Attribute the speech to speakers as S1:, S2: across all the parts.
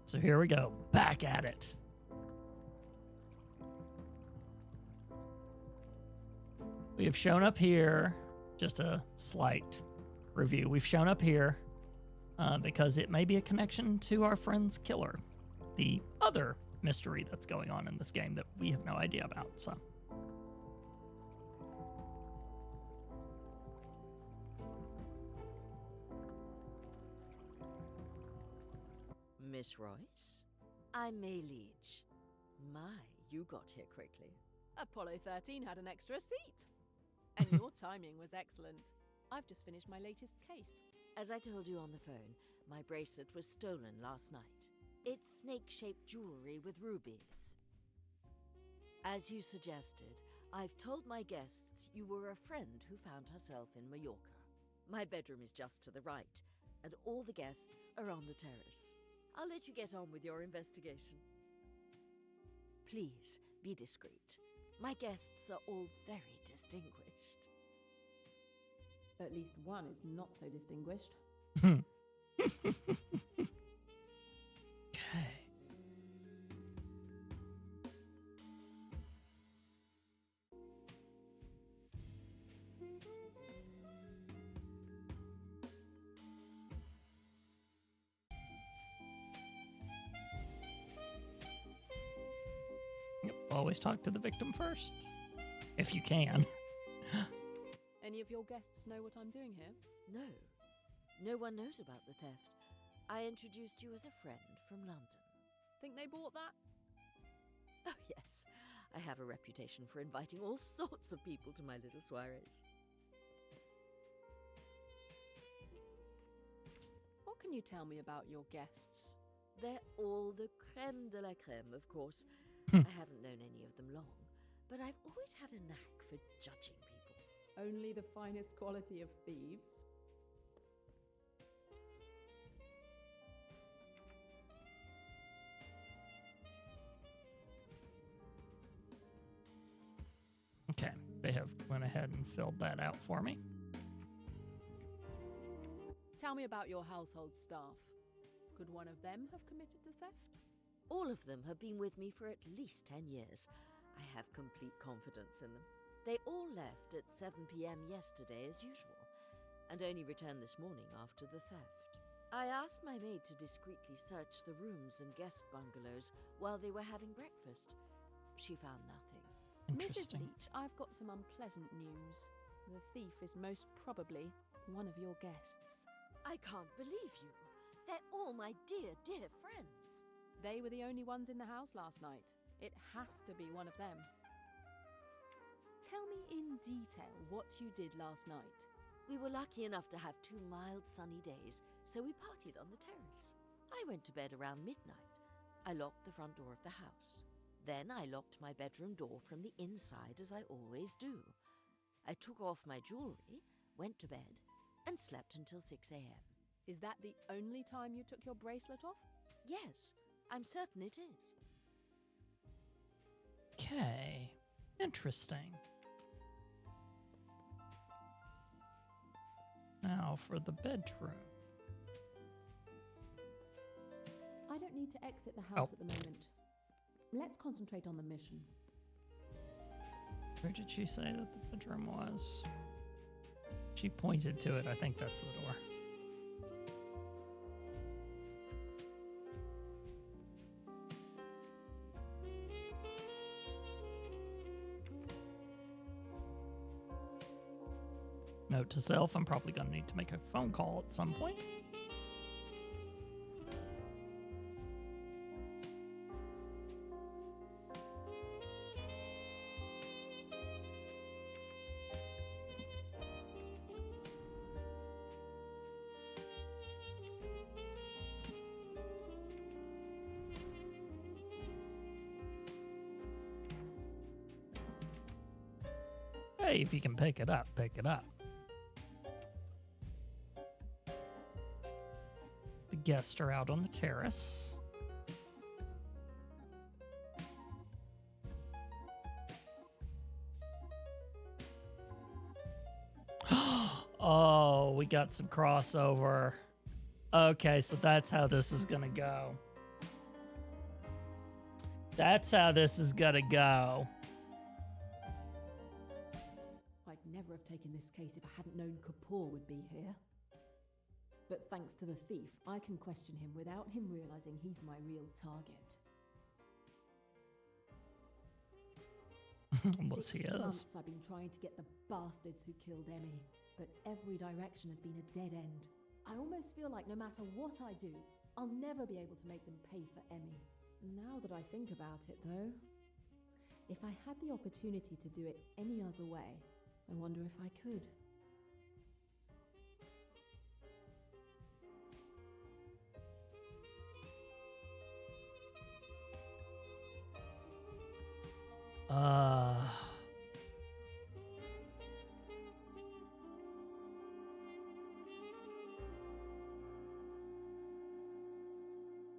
S1: So here we go. Back at it. We have shown up here. Just a slight review. We've shown up here because it may be a connection to our friend's killer. The other mystery that's going on in this game that we have no idea about, so.
S2: Miss Royce? I'm Leech. My, you got here quickly.
S3: Apollo 13 had an extra seat. And your timing was excellent. I've just finished my latest case.
S2: As I told you on the phone, my bracelet was stolen last night. It's snake-shaped jewelry with rubies. As you suggested, I've told my guests you were a friend who found herself in Mallorca. My bedroom is just to the right, and all the guests are on the terrace. I'll let you get on with your investigation. Please, be discreet. My guests are all very distinguished.
S3: At least one is not so distinguished.
S1: Okay. Yep, always talk to the victim first, if you can.
S3: Any of your guests know what I'm doing here?
S2: No. No one knows about the theft. I introduced you as a friend from London.
S3: Think they bought that?
S2: Oh, yes. I have a reputation for inviting all sorts of people to my little soirees.
S3: What can you tell me about your guests?
S2: They're all the creme de la creme, of course. I haven't known any of them long, but I've always had a knack for judging people.
S3: Only the finest quality of thieves.
S1: Okay, they have went ahead and filled that out for me.
S3: Tell me about your household staff. Could one of them have committed the theft?
S2: All of them have been with me for at least 10 years. I have complete confidence in them. They all left at 7 p.m. yesterday as usual, and only returned this morning after the theft. I asked my maid to discreetly search the rooms and guest bungalows while they were having breakfast. She found nothing.
S1: Interesting.
S3: Mrs. Leech, I've got some unpleasant news. The thief is most probably one of your guests.
S2: I can't believe you. They're all my dear, dear friends.
S3: They were the only ones in the house last night. It has to be one of them. Tell me in detail what you did last night.
S2: We were lucky enough to have 2 mild, sunny days, so we partied on the terrace. I went to bed around midnight. I locked the front door of the house. Then I locked my bedroom door from the inside, as I always do. I took off my jewelry, went to bed, and slept until 6 a.m.
S3: Is that the only time you took your bracelet off?
S2: Yes, I'm certain it is.
S1: Okay, interesting. Now for the bedroom.
S3: I don't need to exit the house at the moment. Let's concentrate on the mission.
S1: Where did she say that the bedroom was? She pointed to it. I think that's the door. Note to self, I'm probably going to need to make a phone call at some point. Hey, if you can pick it up, pick it up. The guests are out on the terrace. Oh, we got some crossover. Okay, so that's how this is gonna go. That's how this is gonna go.
S3: I'd never have taken this case if I hadn't known Kapoor would be here. But thanks to the thief, I can question him without him realizing he's my real target.
S1: Unless he
S3: 6
S1: is.
S3: months I've been trying to get the bastards who killed Emmy, but every direction has been a dead end. I almost feel like no matter what I do, I'll never be able to make them pay for Emmy. Now that I think about it, though, if I had the opportunity to do it any other way, I wonder if I could.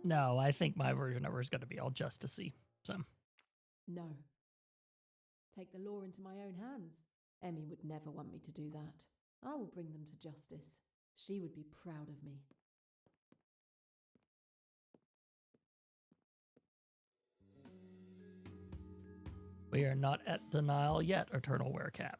S1: No, I think my version of her is going to be all justicey. So
S3: No. Take the law into my own hands. Emmy would never want me to do that. I will bring them to justice. She would be proud of me.
S1: we are not at the Nile yet, Eternal Werecap.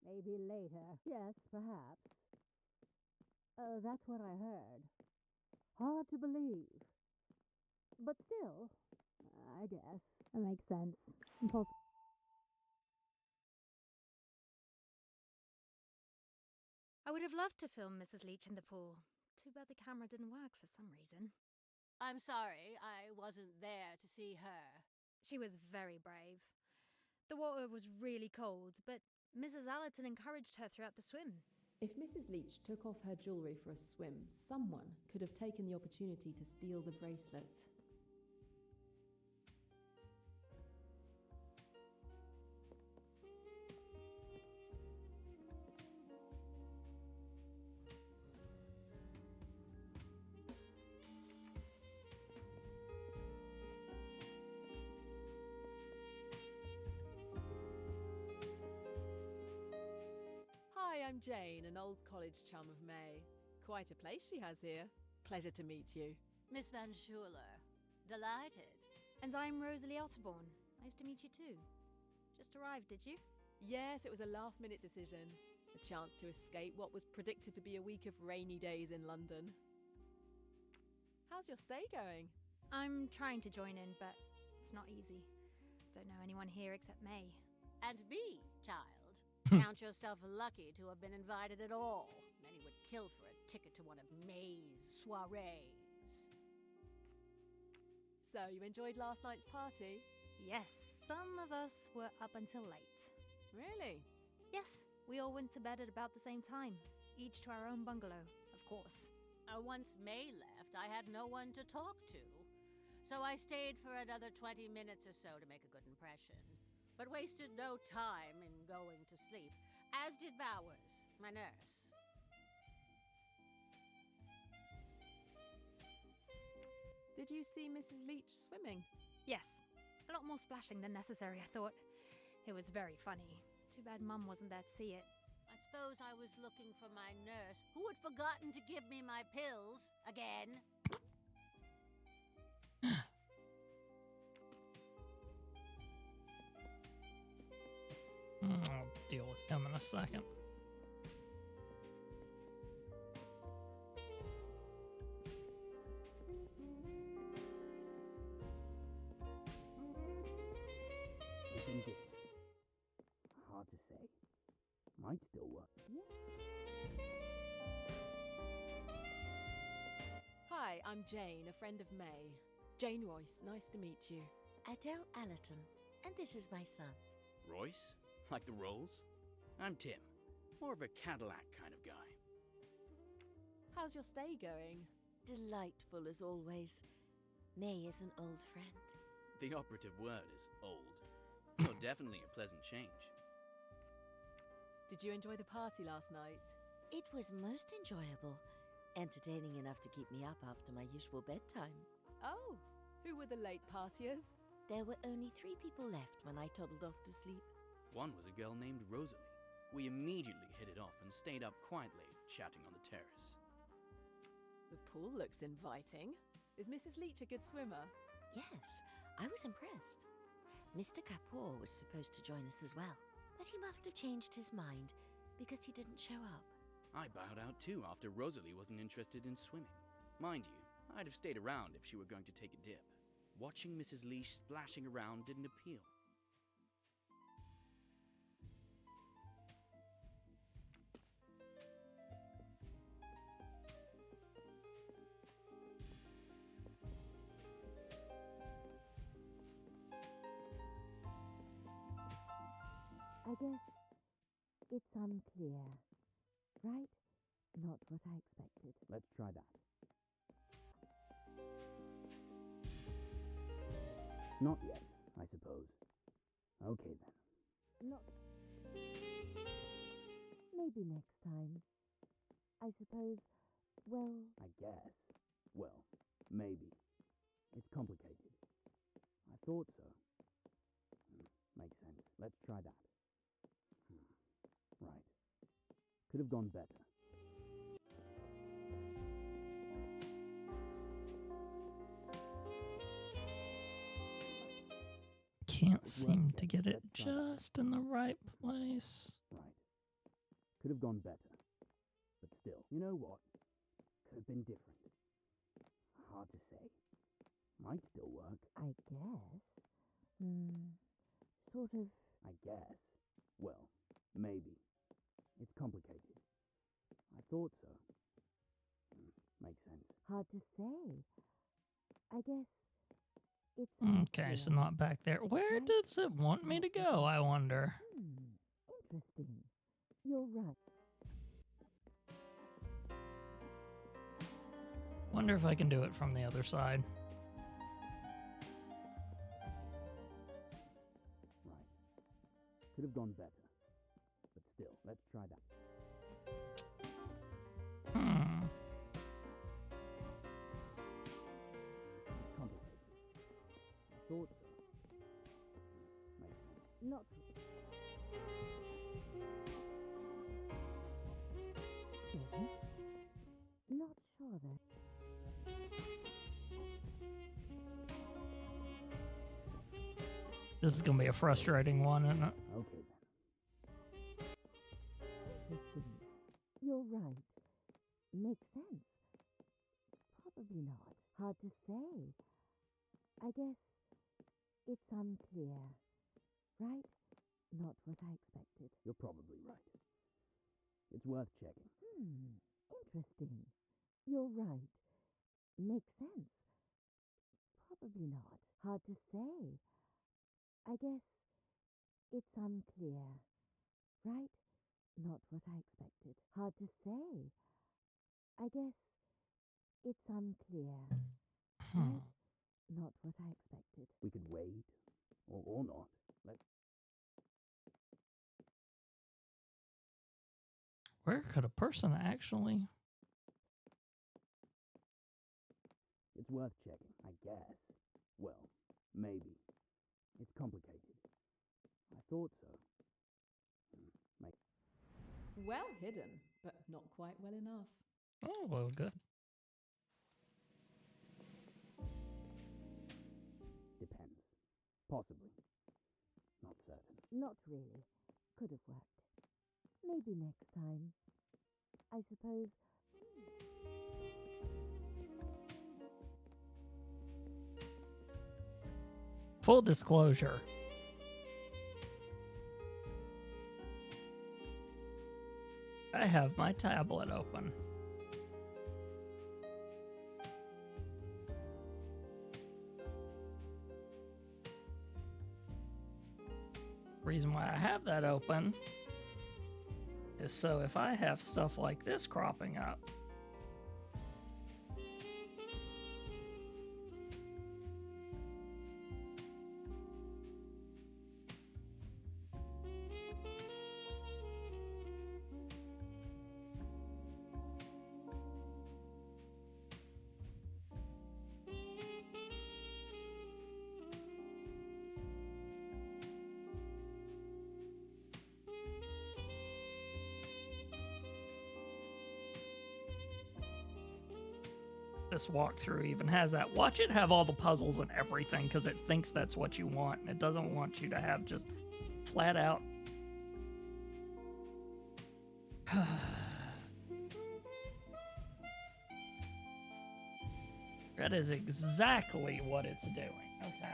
S4: Maybe later. Yes, perhaps. That's what I heard. Hard to believe. But still, I guess. It makes sense.
S5: I would have loved to film Mrs. Leech in the pool. Too bad the camera didn't work for some reason.
S6: I'm sorry, I wasn't there to see her.
S5: She was very brave. The water was really cold, but Mrs. Allerton encouraged her throughout the swim.
S3: If Mrs. Leech took off her jewellery for a swim, someone could have taken the opportunity to steal the bracelet. Hi, I'm Jane, an old college chum of May. Quite a place she has here. Pleasure to meet you.
S6: Miss Van Schuler. Delighted.
S5: And I'm Rosalie Otterborn. Nice to meet you too. Just arrived, did you?
S3: Yes, it was a last-minute decision. A chance to escape what was predicted to be a week of rainy days in London. How's your stay going?
S5: I'm trying to join in, but it's not easy. Don't know anyone here except May.
S6: And me, child. Count yourself lucky to have been invited at all. Many would kill for a ticket to one of May's soirees.
S3: So, you enjoyed last night's party?
S5: Yes, some of us were up until late.
S3: Really?
S5: Yes, we all went to bed at about the same time, each to our own bungalow, of course.
S6: Once May left, I had no one to talk to. So I stayed for another 20 minutes or so to make a good impression. But wasted no time in going to sleep, as did Bowers, my nurse.
S3: Did you see Mrs. Leech swimming?
S5: Yes, a lot more splashing than necessary, I thought. It was very funny. Too bad Mum wasn't there to see it.
S6: I suppose I was looking for my nurse, who had forgotten to give me my pills again.
S1: I'll deal with him in a second.
S7: Isn't it? Hard to say. Might still work.
S3: Hi, I'm Jane, a friend of May. Jane Royce, nice to meet you.
S2: Adele Allerton, and this is my son.
S7: Royce? Like the Rolls? I'm Tim. More of a Cadillac kind of guy.
S3: How's your stay going?
S2: Delightful as always. May is an old friend.
S7: The operative word is old. So definitely a pleasant change.
S3: Did you enjoy the party last night?
S2: It was most enjoyable. Entertaining enough to keep me up after my usual bedtime.
S3: Oh, who were the late partiers?
S2: There were only 3 people left when I toddled off to sleep.
S7: One was a girl named Rosalie. We immediately hit it off and stayed up quite late. chatting on the terrace.
S3: The pool looks inviting. Is Mrs. Leech a good swimmer?
S2: Yes, I was impressed. Mr. Kapoor was supposed to join us as well, but he must have changed his mind because he didn't show up.
S7: I bowed out too after Rosalie wasn't interested in swimming. Mind you, I'd have stayed around if she were going to take a dip. Watching Mrs. Leech splashing around didn't appeal.
S4: I guess it's unclear, right? Not what I expected.
S7: Let's try that. Not yet, I suppose. Okay then.
S4: Not. Maybe next time. I suppose, well,
S7: I guess. Well, maybe. It's complicated. I thought so. Makes sense. Let's try that. Right. Could have gone better.
S1: Can't seem to get it just in the right place.
S7: Right. Could have gone better. But still, you know what? Could have been different. Hard to say. Might still work.
S4: I guess. Sort of.
S7: I guess. Well, maybe. It's complicated. I thought so. Makes sense.
S4: Hard to say. I guess it's.
S1: Okay, so not back there. Where does it want me to go, I wonder?
S4: Interesting. You're right.
S1: Wonder if I can do it from the other side.
S7: Right. Could have gone better. But still, let's try that. It's complicated. I thought so. Makes sense.
S4: Not. Not sure that.
S1: This is going to be a frustrating one, isn't it?
S7: Okay then.
S4: Interesting. You're right. Makes sense. Probably not. Hard to say. I guess it's unclear. Right? Not what I expected.
S7: You're probably right. It's worth checking.
S4: Interesting. You're right. Makes sense. Probably not. Hard to say. I guess it's unclear. Right? Not what I expected. Hard to say. I guess it's unclear. Right? Not what I expected.
S7: We could wait. Or not. Let's...
S1: Where could a person actually...
S7: It's worth checking, I guess. Well, maybe. It's complicated. I thought so.
S3: Well hidden, but not quite well enough.
S1: Oh, well, good.
S7: Depends. Possibly. Not certain.
S4: Not really. Could have worked. Maybe next time. I suppose.
S1: Full disclosure. I have my tablet open. Reason why I have that open is so if I have stuff like this cropping up, this walkthrough even has that. Watch it have all the puzzles and everything because it thinks that's what you want, and it doesn't want you to have just flat out. That is exactly what it's doing. Okay.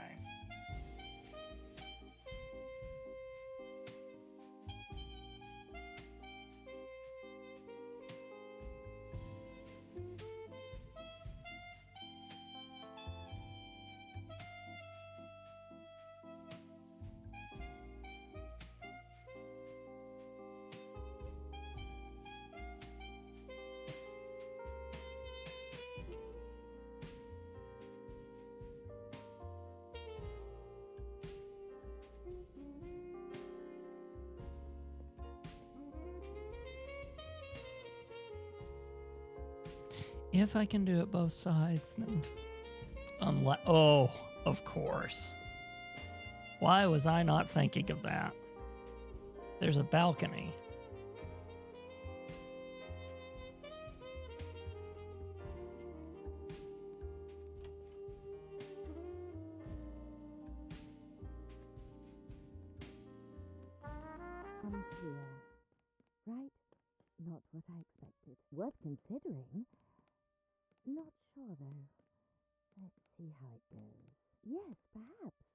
S1: If I can do it both sides, then oh, of course. Why was I not thinking of that? There's a balcony.
S4: Unclear. Right? Not what I expected. Worth considering. Not sure, though. Let's see how it goes. Yes, perhaps.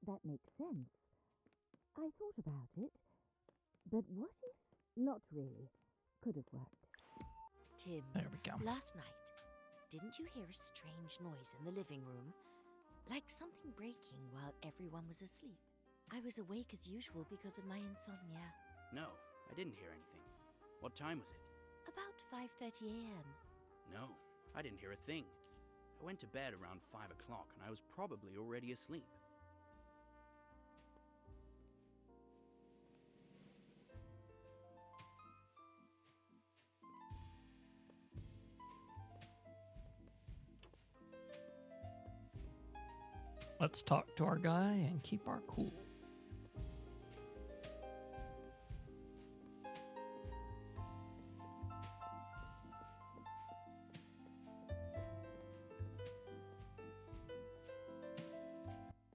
S4: That makes sense. I thought about it. But what if? Not really. Could have worked.
S2: Tim,
S1: There we go.
S2: last night, didn't you hear a strange noise in the living room? Like something breaking while everyone was asleep. I was awake as usual because of my insomnia.
S7: No, I didn't hear anything. What time was it?
S2: About 5:30 a.m.
S7: No, I didn't hear a thing. I went to bed around 5 o'clock and I was probably already asleep.
S1: Let's talk to our guy and keep our cool.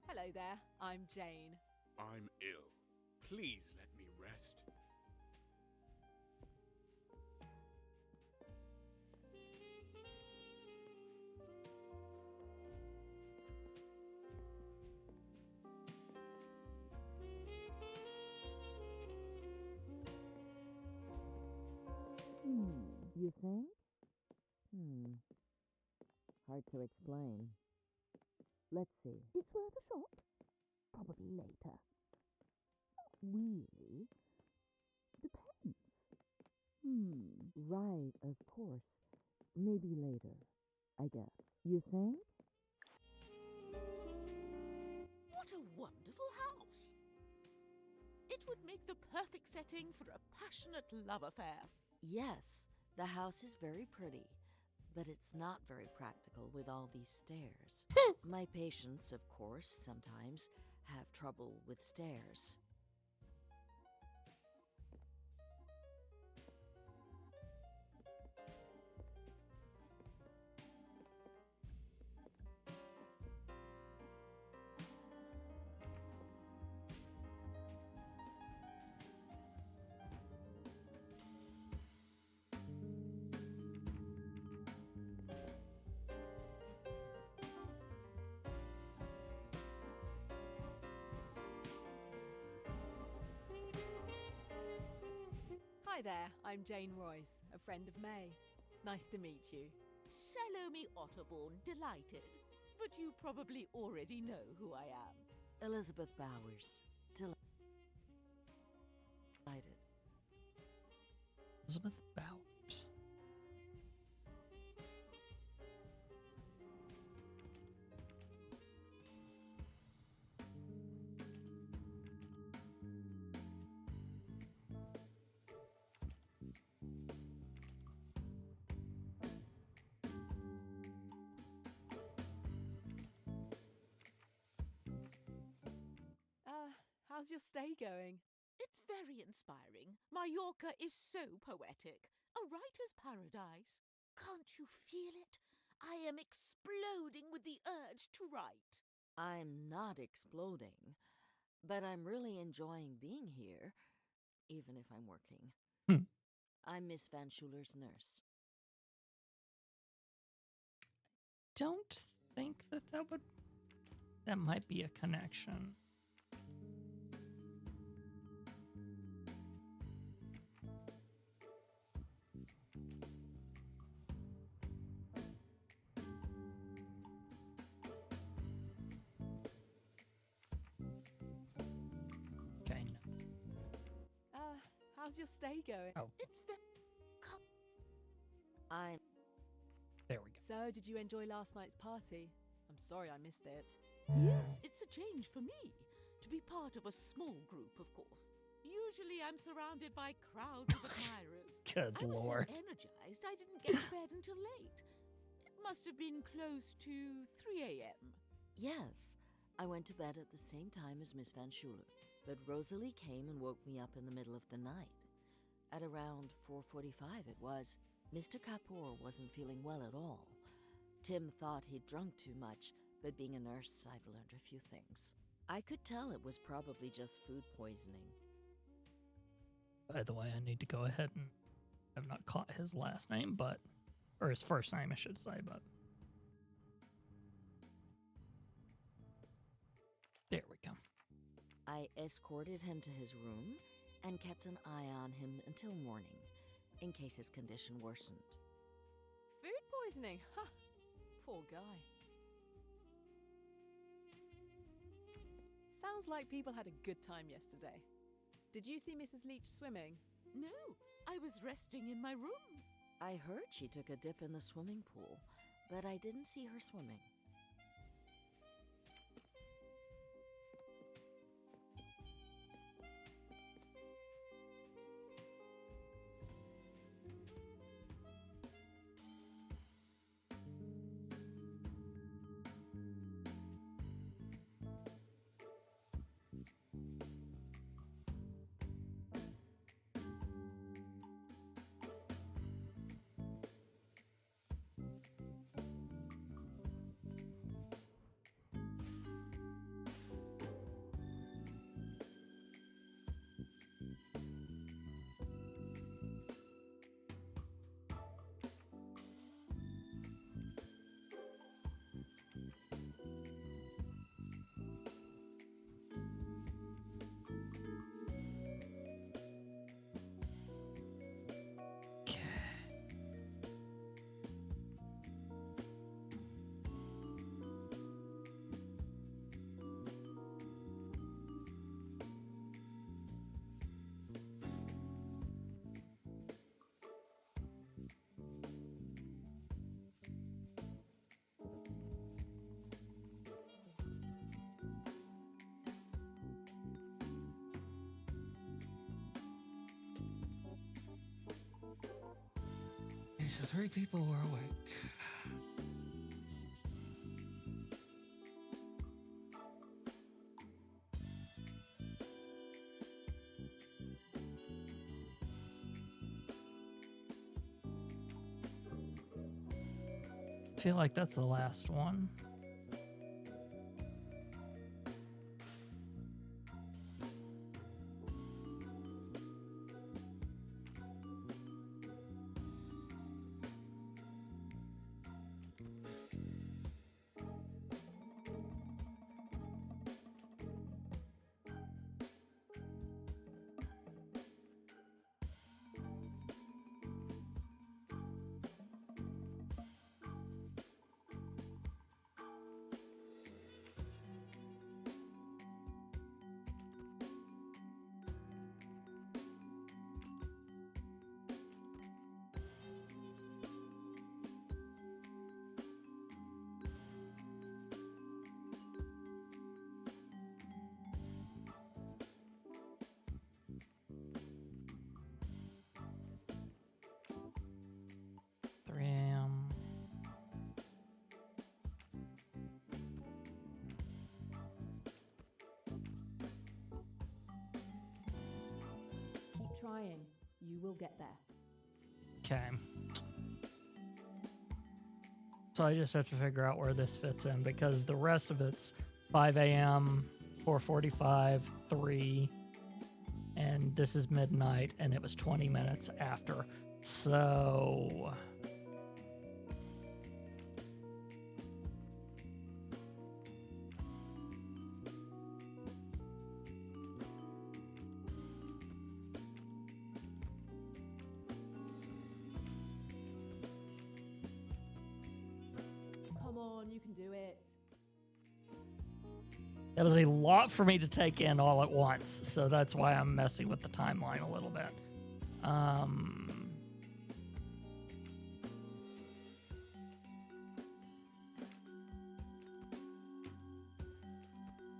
S8: Hello there, I'm Jane.
S9: I'm ill. Please let me rest.
S4: You think? Hard to explain. Let's see. It's worth a shot. Probably later. Not really. Depends. Right, of course. Maybe later, I guess. You think?
S10: What a wonderful house! It would make the perfect setting for a passionate love affair.
S2: Yes, the house is very pretty, but it's not very practical with all these stairs. My patients, of course, sometimes have trouble with stairs.
S8: Hi there, I'm Jane Royce, a friend of May. Nice to meet you.
S10: Salome Otterborn, delighted. But you probably already know who I am.
S2: Elizabeth Bowers. Delighted.
S1: Elizabeth Bowers.
S8: How's your stay going?
S10: It's very inspiring. Mallorca is so poetic. A writer's paradise. Can't you feel it? I am exploding with the urge to write.
S2: I'm not exploding, but I'm really enjoying being here, even if I'm working.
S1: Hmm.
S2: I'm Miss Van Schuler's nurse.
S1: Don't think that might be a connection. Okay, no.
S8: How's your stay going?
S1: Oh,
S10: It's very
S2: I'm
S1: there we go.
S8: So, did you enjoy last night's party? I'm sorry I missed it.
S10: Yes, it's a change for me. To be part of a small group, of course. Usually I'm surrounded by crowds of admirers.
S1: Good
S10: I was
S1: lord.
S10: so energized I didn't get to bed until late. It must have been close to 3 a.m.
S2: Yes, I went to bed at the same time as Miss Van Schuler, but Rosalie came and woke me up in the middle of the night. At around 4:45 it was. Mr. Kapoor wasn't feeling well at all. Tim thought he'd drunk too much, but being a nurse, I've learned a few things. I could tell it was probably just food poisoning.
S1: By the way, I need to go ahead and I've not caught his last name, or his first name, I should say, but there we go.
S2: I escorted him to his room and kept an eye on him until morning, in case his condition worsened.
S8: Food poisoning? Ha! Poor guy. Sounds like people had a good time yesterday. Did you see Mrs. Leech swimming?
S10: No, I was resting in my room.
S2: I heard she took a dip in the swimming pool, but I didn't see her swimming.
S1: So 3 people were awake. I feel like that's the last one.
S3: Keep trying. You will get there.
S1: Okay. So I just have to figure out where this fits in because the rest of it's 5 a.m., 4:45, 3, and this is midnight, and it was 20 minutes after. So
S3: Come on, you can do it.
S1: that was a lot for me to take in all at once, so that's why I'm messing with the timeline a little bit.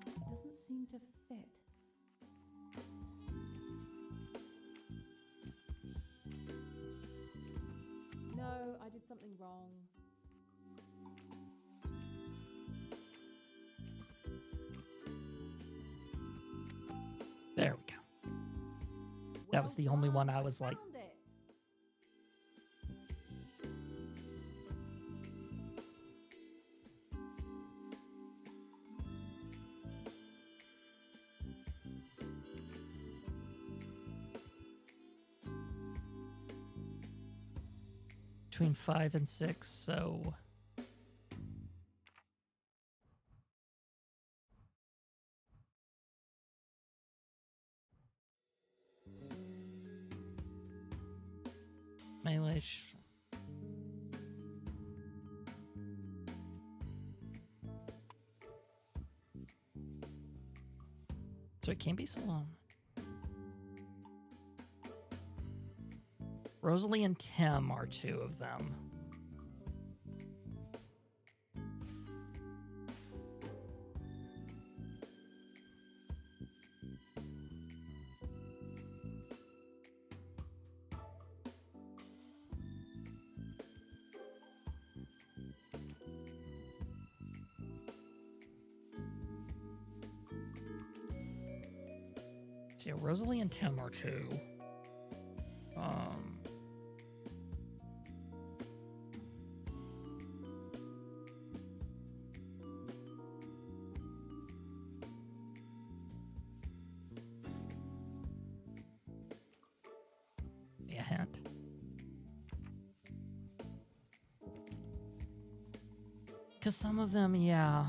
S3: It doesn't seem to fit. No, I did something wrong.
S1: There we go. That was the only one I was like,
S3: Found it.
S1: between 5 and 6, so melee. So it can't be Salome. Rosalie and Tim are two of them. So yeah, Rosalie and Tim are two. A hint. Because some of them, yeah.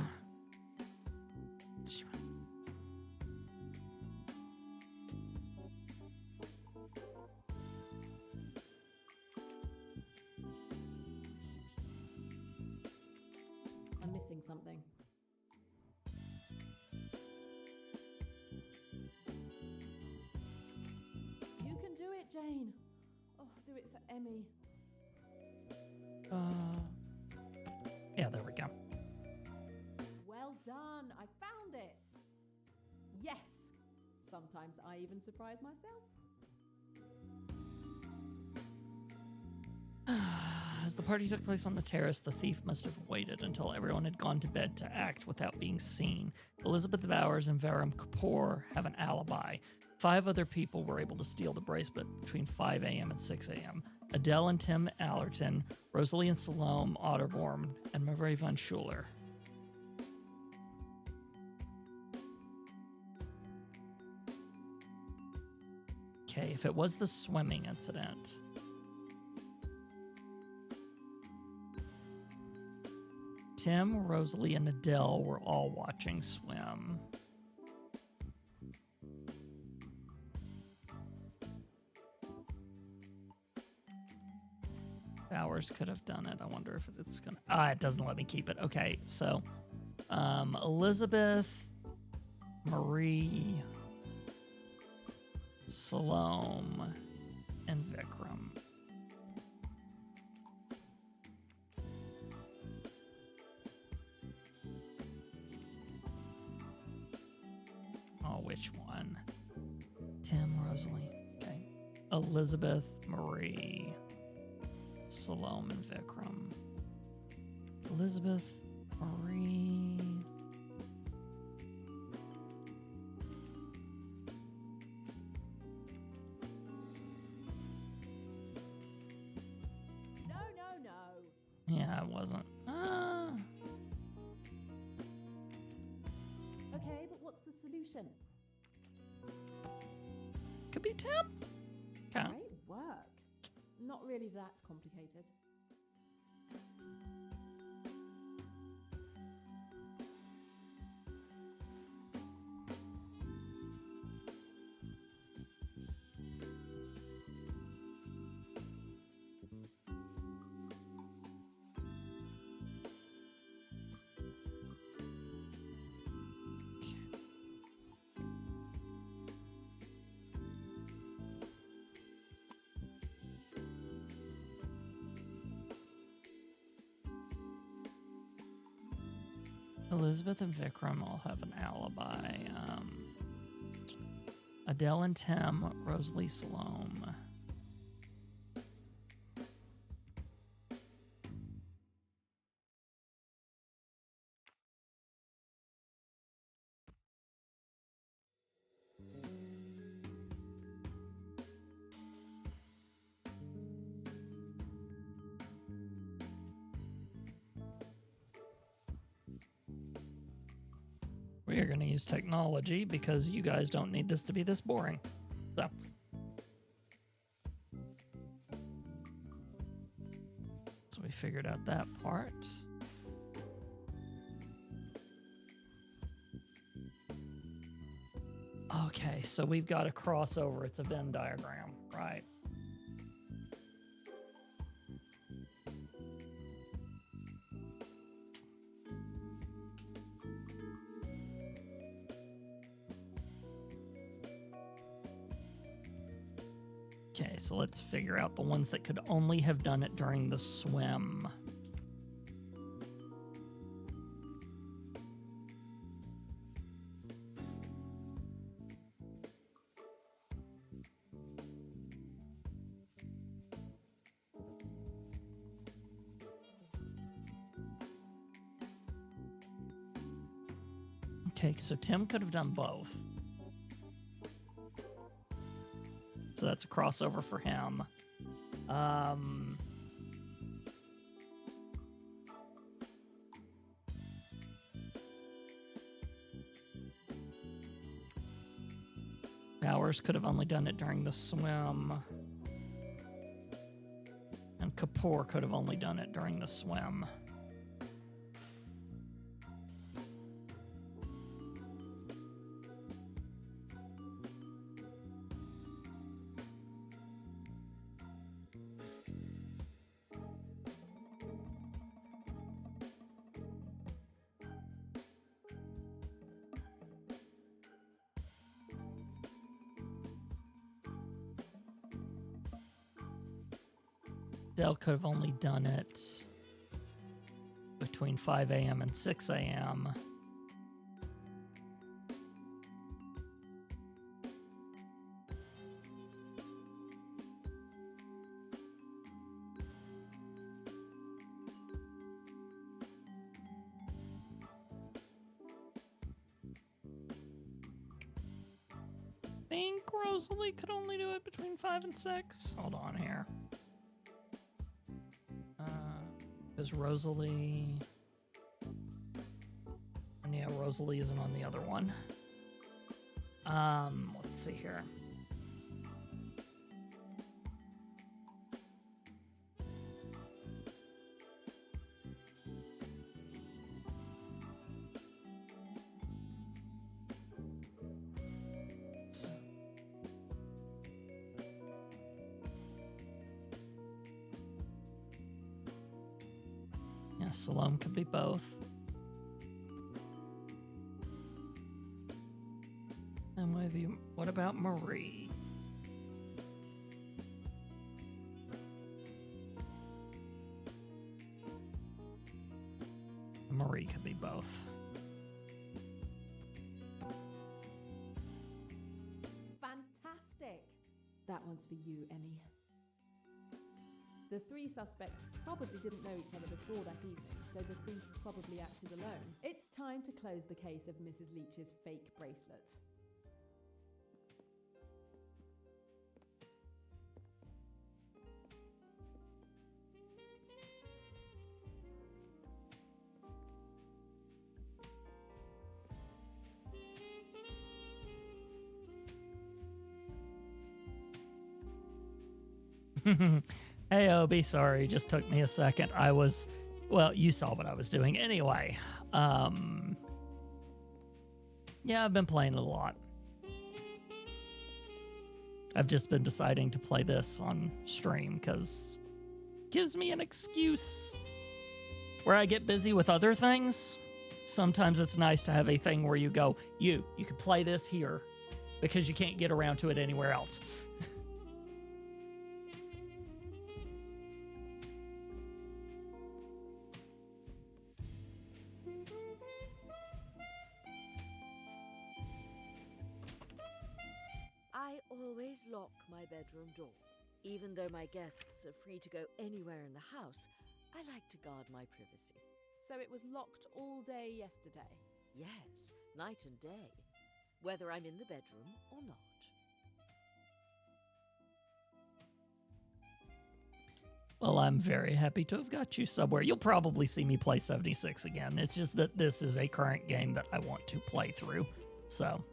S3: I'm missing something. You can do it, Jane. Oh, do it for Emmy.
S1: Yeah, there we go.
S3: Well done. I found it. Yes. Sometimes I even surprise myself.
S1: As the party took place on the terrace, the thief must have waited until everyone had gone to bed to act without being seen. Elizabeth Bowers and Varam Kapoor have an alibi. 5 other people were able to steal the bracelet between 5 a.m. and 6 a.m. Adele and Tim Allerton, Rosalie and Salome Otterborn, and Marie von Schuler. Okay, if it was the swimming incident, Tim, Rosalie, and Adele were all watching swim. Bowers could have done it. I wonder if it's gonna. It doesn't let me keep it. Okay, so Elizabeth, Marie, Salome, and Vikram. Oh, which one? Tim, Rosalie. Okay. Elizabeth, Marie, Salome, and Vikram. Elizabeth, Marie.
S3: No, no, no.
S1: Yeah, it wasn't.
S3: the solution?
S1: Could be Tim. Okay.
S3: Great work. Not really that complicated.
S1: Elizabeth and Vikram all have an alibi. Adele and Tim, Rosalie Salome. We are going to use technology because you guys don't need this to be this boring. So. So we figured out that part. Okay, so we've got a crossover. It's a Venn diagram, right? Okay, so let's figure out the ones that could only have done it during the swim. Okay, so Tim could have done both. So that's a crossover for him. Bowers could have only done it during the swim. And Kapoor could have only done it during the swim. Dell could have only done it between 5 a.m. and 6 a.m. I think Rosalie could only do it between 5 and 6. Hold on here. Because Rosalie... And yeah, Rosalie isn't on the other one. Let's see here. Yeah, Salome could be both. And maybe, what about Marie? Marie could be both.
S3: Fantastic! That one's for you, Emmy. The three suspects probably didn't know each other before that evening, so the thief probably acted alone. It's time to close the case of Mrs. Leech's fake bracelet.
S1: Hey, Obi, sorry, just took me a second. Well, you saw what I was doing. Anyway, yeah, I've been playing it a lot. I've just been deciding to play this on stream because it gives me an excuse. Where I get busy with other things, sometimes it's nice to have a thing where you go, you can play this here because you can't get around to it anywhere else.
S2: I always lock my bedroom door. Even though my guests are free to go anywhere in the house, I like to guard my privacy.
S3: So it was locked all day yesterday.
S2: Yes, night and day, whether I'm in the bedroom or not.
S1: Well, I'm very happy to have got you somewhere. You'll probably see me play 76 again. It's just that this is a current game that I want to play through. So,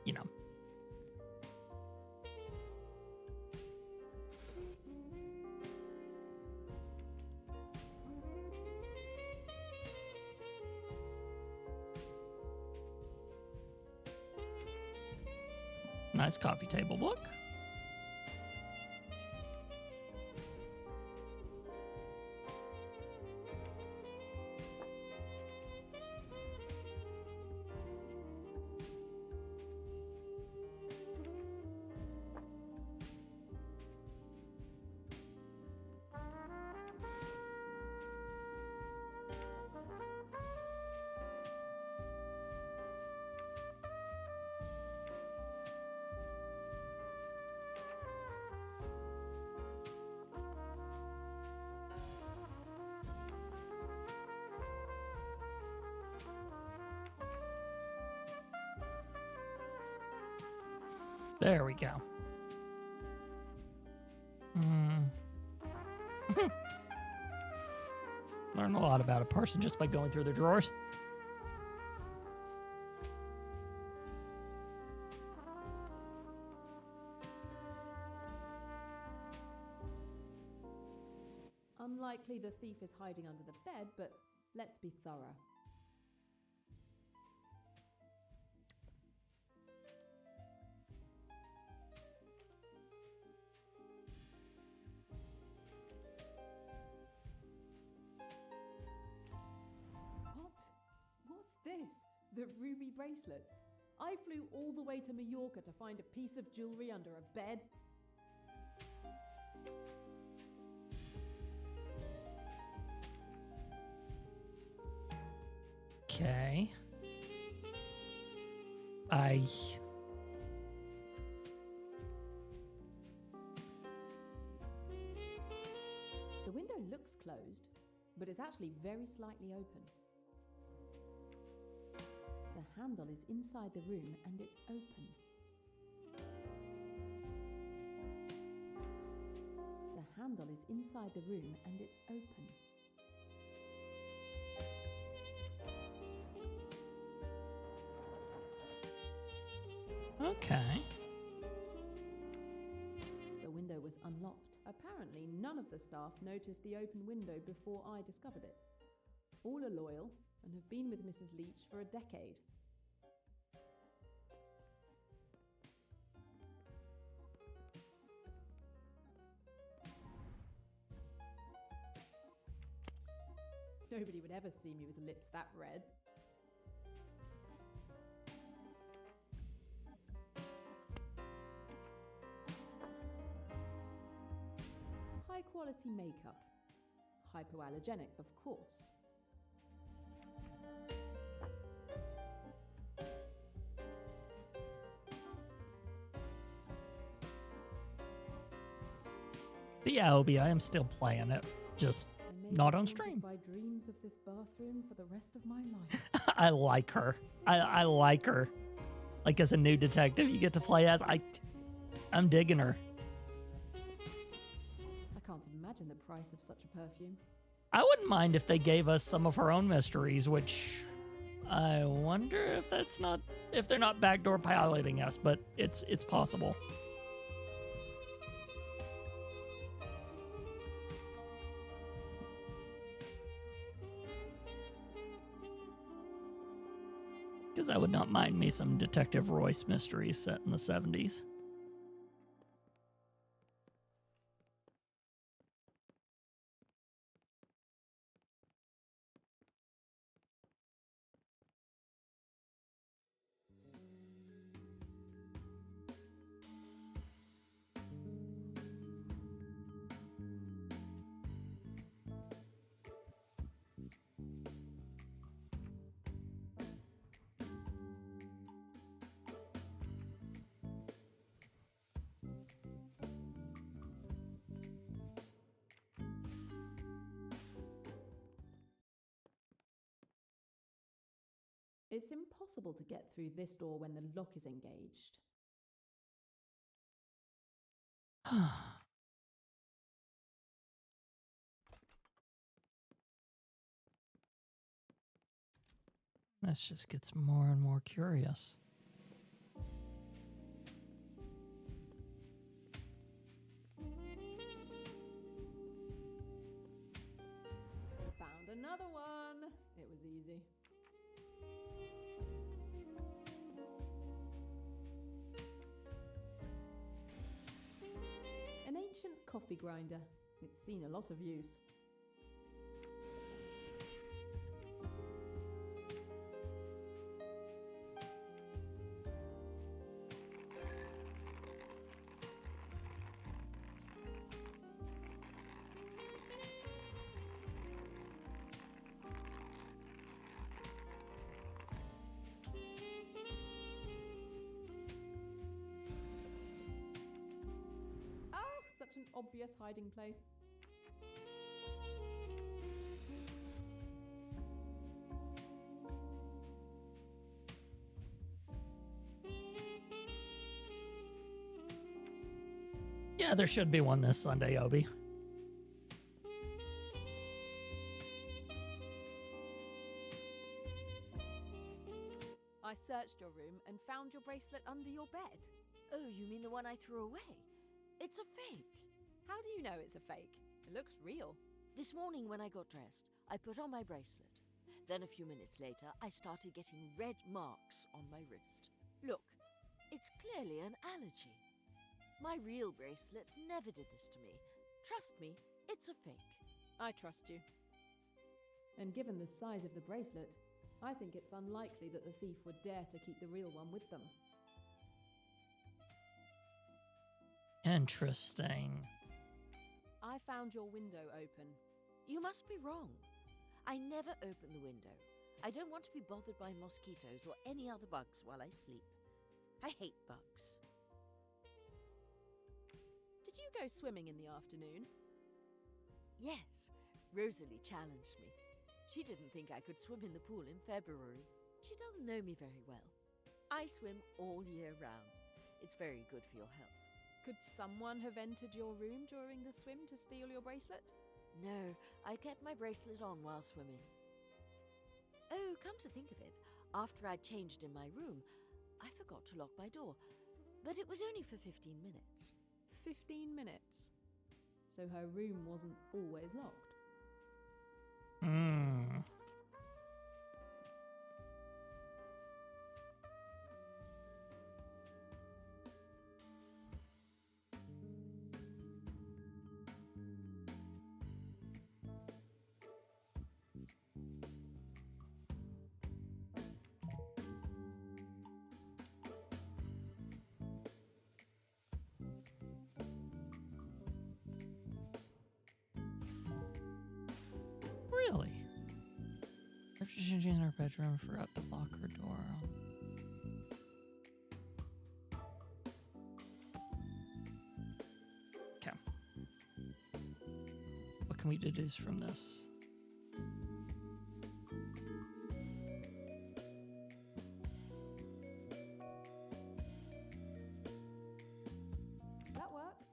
S1: you know. Nice coffee table book. There we go. Learn a lot about a person just by going through their drawers.
S3: Unlikely the thief is hiding under the bed, but let's be thorough. What's this? The ruby bracelet. I flew all the way to Mallorca to find a piece of jewelry under a bed.
S1: Okay.
S3: The window looks closed, but it's actually very slightly open. The handle is inside the room and it's open. The handle is inside the room and it's open.
S1: Okay.
S3: The window was unlocked. Apparently, none of the staff noticed the open window before I discovered it. All are loyal and have been with Mrs. Leech for a decade. Nobody would ever see me with lips that red. High quality makeup. Hypoallergenic, of course.
S1: But yeah, Obi, I am still playing it. Just not on stream.
S3: By dreams of this bathroom for the rest of my life.
S1: I like her. I like her. Like as a new detective you get to play as. I'm digging her.
S3: I can't imagine the price of such a perfume.
S1: I wouldn't mind if they gave us some of her own mysteries, which I wonder if they're not backdoor piloting us, but it's possible. Because I would not mind me some Detective Royce mysteries set in the 70s.
S3: It's impossible to get through this door when the lock is engaged.
S1: This just gets more and more curious.
S3: Found another one. It was easy. An ancient coffee grinder. It's seen a lot of use. An obvious hiding place.
S1: Yeah, there should be one this Sunday, Obi.
S8: I searched your room and found your bracelet under your bed.
S2: Oh, you mean the one I threw away? It's a fake.
S8: How do you know it's a fake? It looks real.
S2: This morning when I got dressed, I put on my bracelet. Then a few minutes later, I started getting red marks on my wrist. Look, it's clearly an allergy. My real bracelet never did this to me. Trust me, it's a fake.
S8: I trust you.
S3: And given the size of the bracelet, I think it's unlikely that the thief would dare to keep the real one with them.
S1: Interesting.
S8: I found your window open.
S2: You must be wrong. I never open the window. I don't want to be bothered by mosquitoes or any other bugs while I sleep. I hate bugs.
S8: Did you go swimming in the afternoon?
S2: Yes, Rosalie challenged me. She didn't think I could swim in the pool in February. She doesn't know me very well. I swim all year round. It's very good for your health.
S8: Could someone have entered your room during the swim to steal your bracelet?
S2: No, I kept my bracelet on while swimming. Oh, come to think of it, after I'd changed in my room, I forgot to lock my door. But it was only for 15 minutes.
S3: 15 minutes? So her room wasn't always locked?
S1: Really? After changing in her bedroom, forgot to lock her door. Okay. What can we deduce from this?
S3: That works.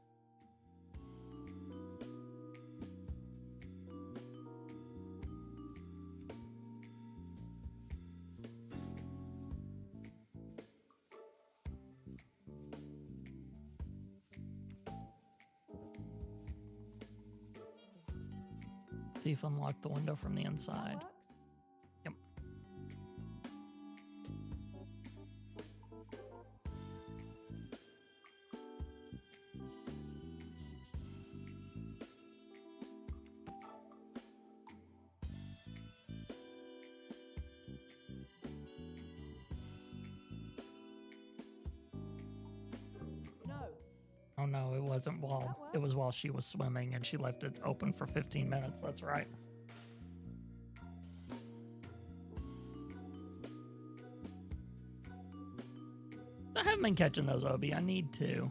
S1: Thief unlocked the window from the inside.
S3: That works.
S1: Yep. Oh no, it wasn't while it was while she was swimming and she left it open for 15 minutes. That's right. I haven't been catching those, Obi. I need to.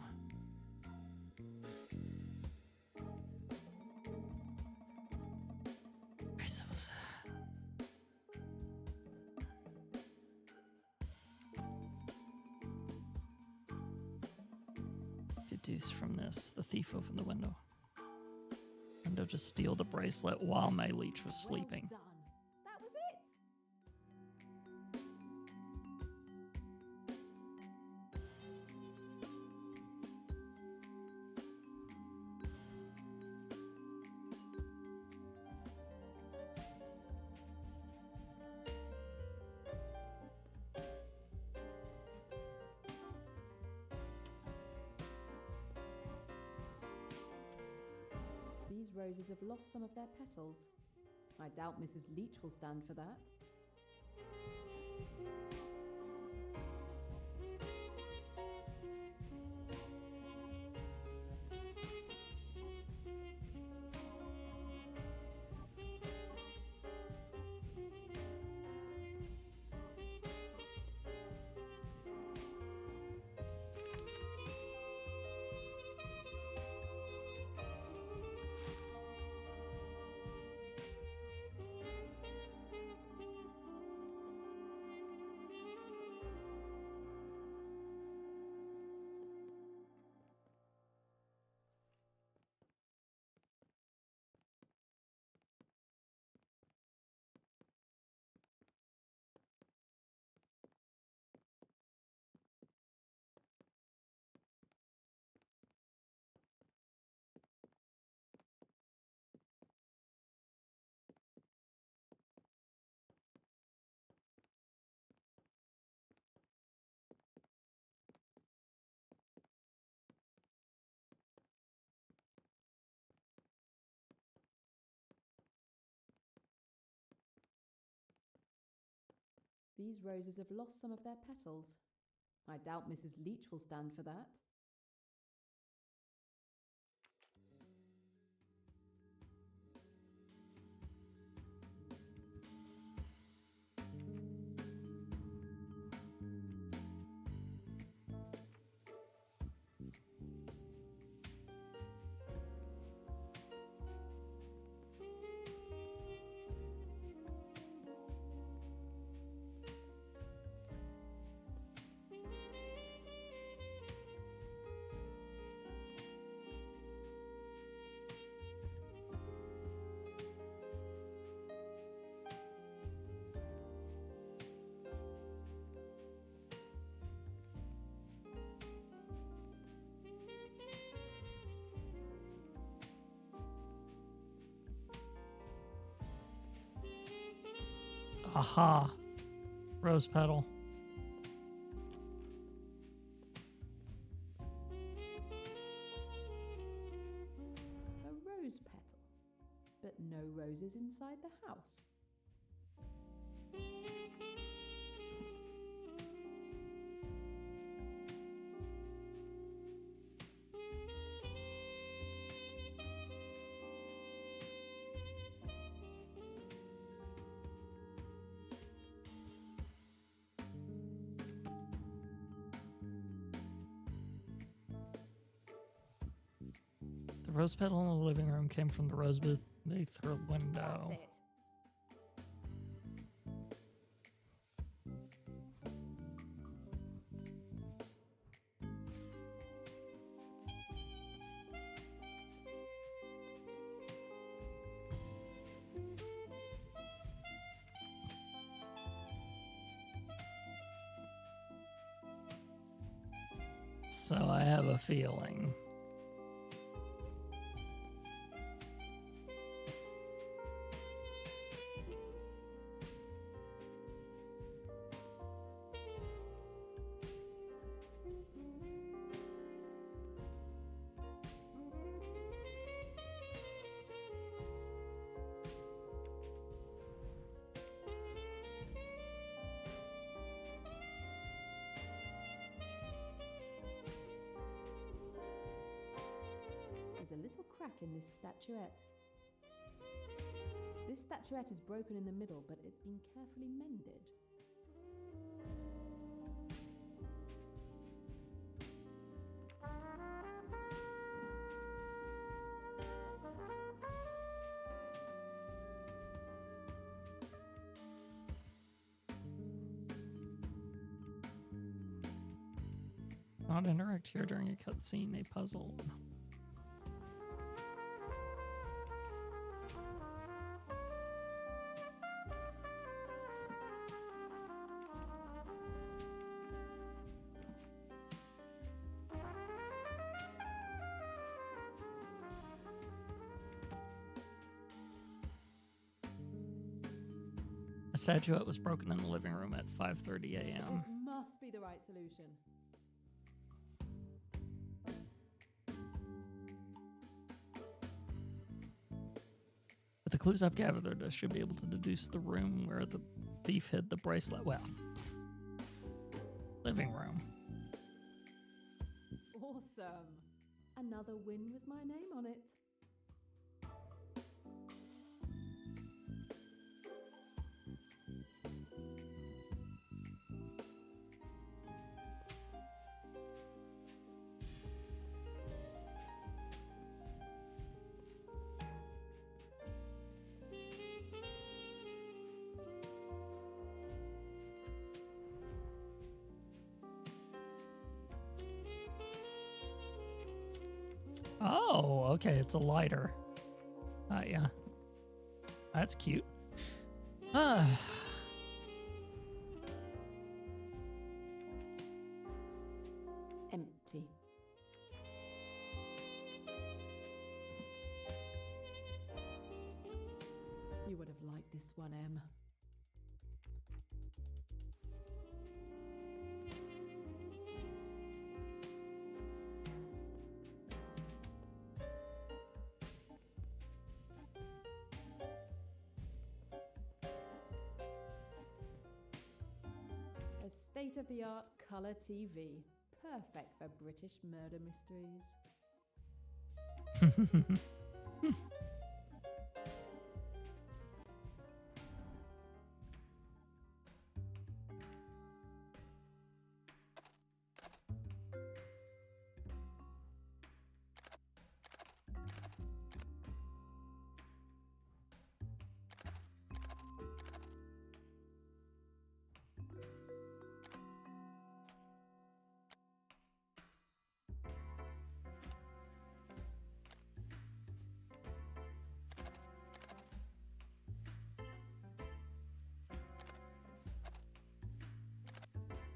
S1: Deduce from this. The thief opened the window. Window to steal the bracelet while my Leech was sleeping.
S3: Well done. That was it. These roses have lost some of their petals. I doubt Mrs. Leech will stand for that. These roses have lost some of their petals. I doubt Mrs. Leech will stand for that.
S1: Aha. Rose petal.
S3: A rose petal, but no roses inside the house.
S1: The rose petal in the living room came from the rose beneath her window.
S3: That's it.
S1: So I have a feeling.
S3: crack in this statuette. This statuette is broken in the middle, but it's been carefully mended.
S1: Not interact here during a cutscene, a puzzle. A statuette was broken in the living room at 5:30 a.m.
S3: This must be the right solution.
S1: With the clues I've gathered, I should be able to deduce the room where the thief hid the bracelet. Well, living room.
S3: Awesome. Another win with my name on it.
S1: Oh, okay, it's a lighter. Yeah. That's cute.
S3: Empty. You would have liked this one, Em. A state-of-the-art colour TV. Perfect for British murder mysteries.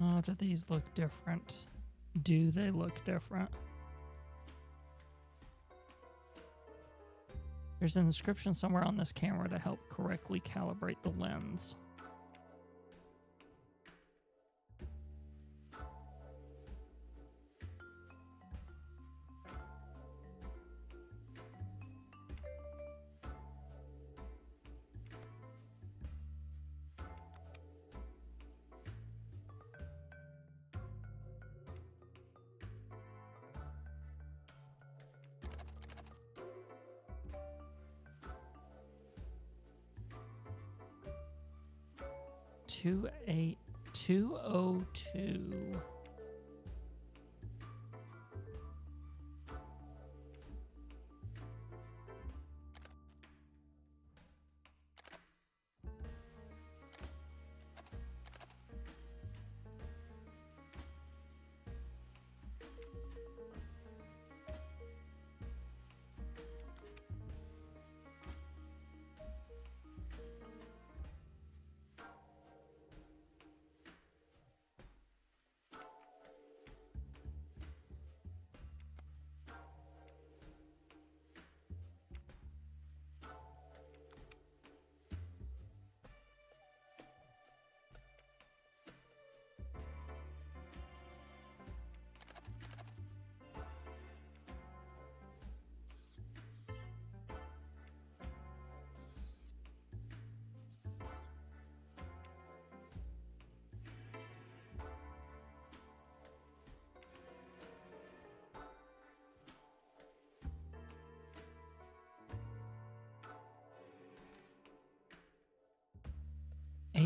S1: Oh, do these look different? Do they look different? There's an inscription somewhere on this camera to help correctly calibrate the lens. Two 8202.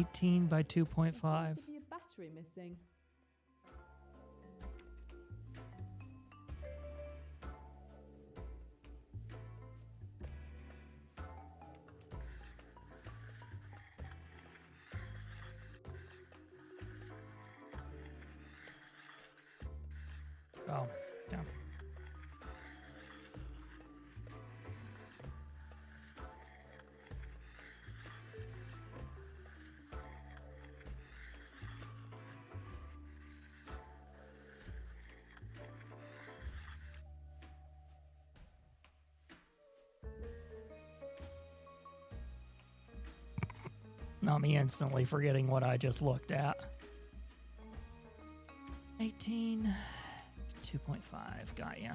S1: 18 by
S3: There seems
S1: 2.5.
S3: to be a battery missing.
S1: Oh, yeah. Not me instantly forgetting what I just looked at. 18, 2.5, got ya.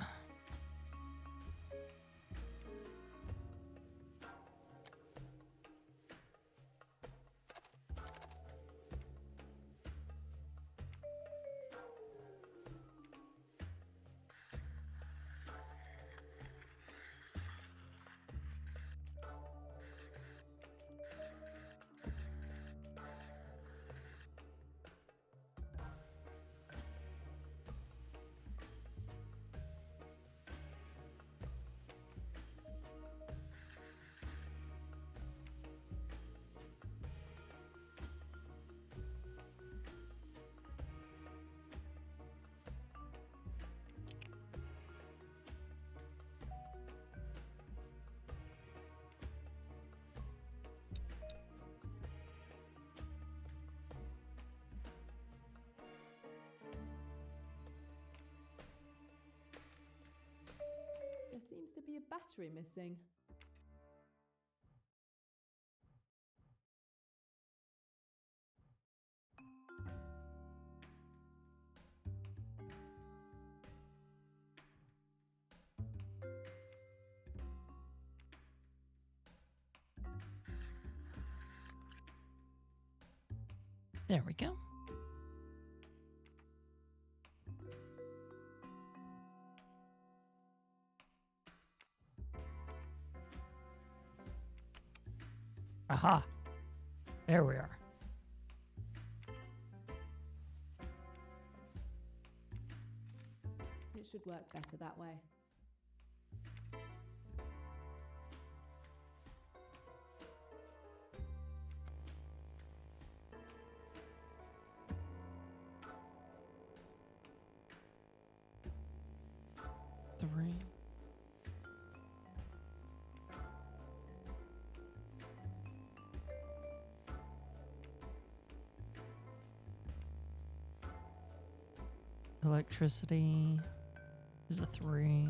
S3: There seems to be a battery missing.
S1: There we go. Aha. There we are.
S3: It should work better that way.
S1: Three. Electricity is a 3.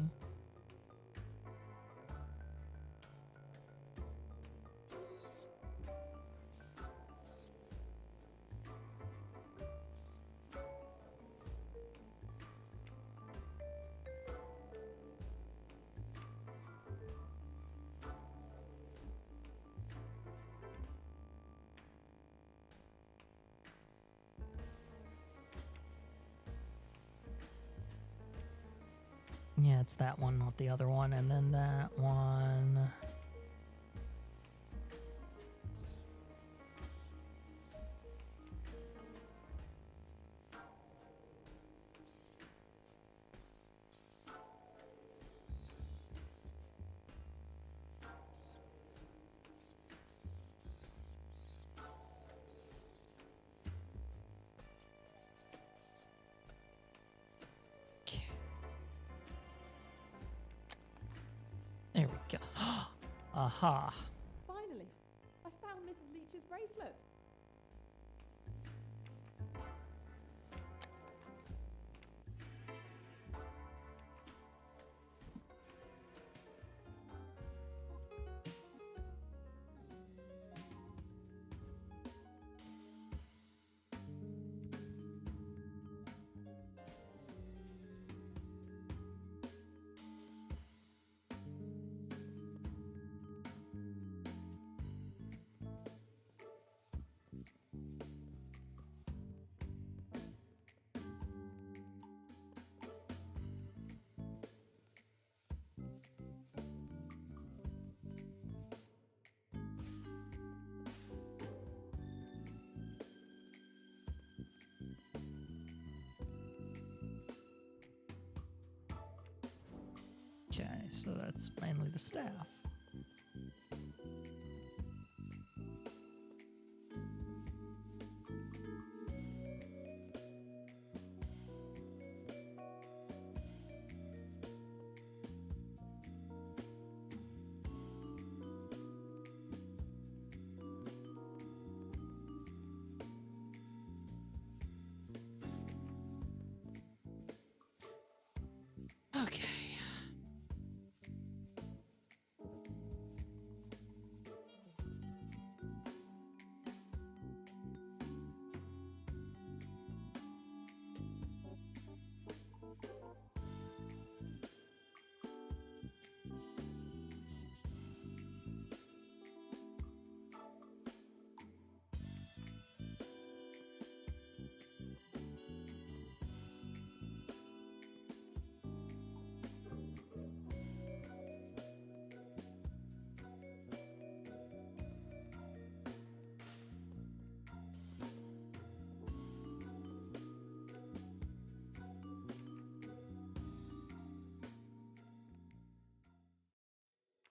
S1: Yeah, it's that one, not the other one. And then that one. There we go. Aha.
S3: Finally, I found Mrs. Leech's bracelet.
S1: Okay, so that's mainly the staff. Okay.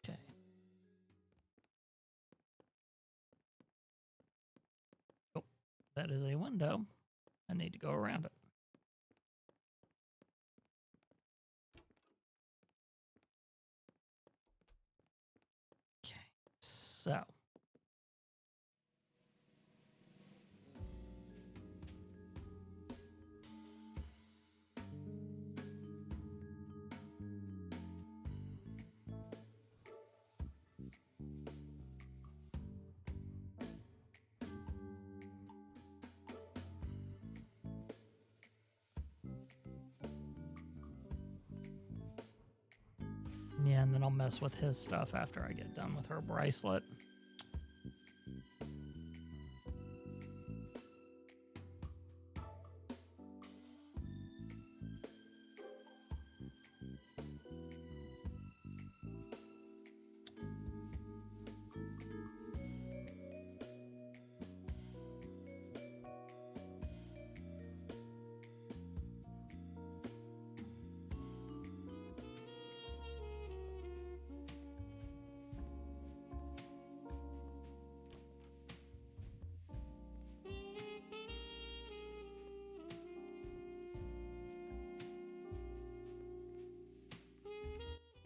S1: Okay. Oh, that is a window. I need to go around it. Okay, so. Yeah, and then I'll mess with his stuff after I get done with her bracelet.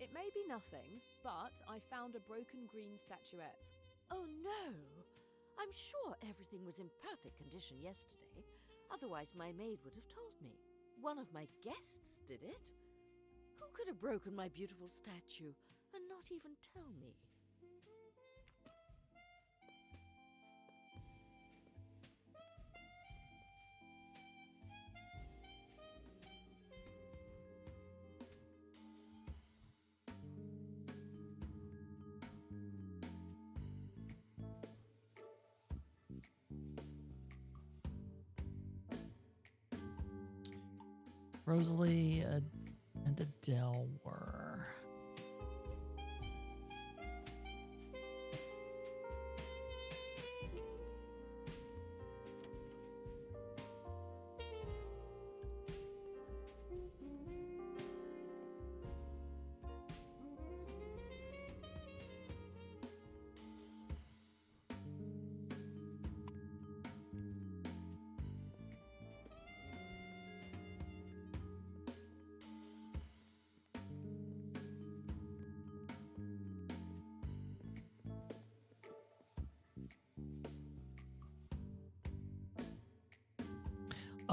S8: It may be nothing, but I found a broken green statuette.
S2: Oh no! I'm sure everything was in perfect condition yesterday. Otherwise, my maid would have told me. One of my guests did it. Who could have broken my beautiful statue and not even tell me?
S1: Rosalie and Adele were.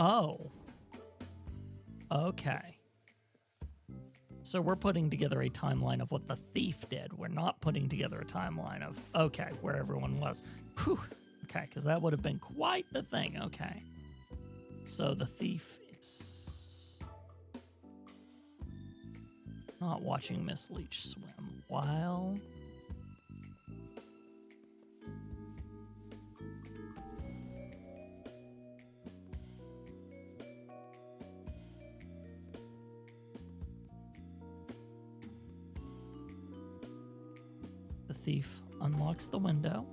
S1: Oh. Okay. So we're putting together a timeline of what the thief did. We're not putting together a timeline of, okay, where everyone was. Whew. Okay, because that would have been quite the thing. Okay. So the thief is not watching Miss Leech swim while... The thief unlocks the window.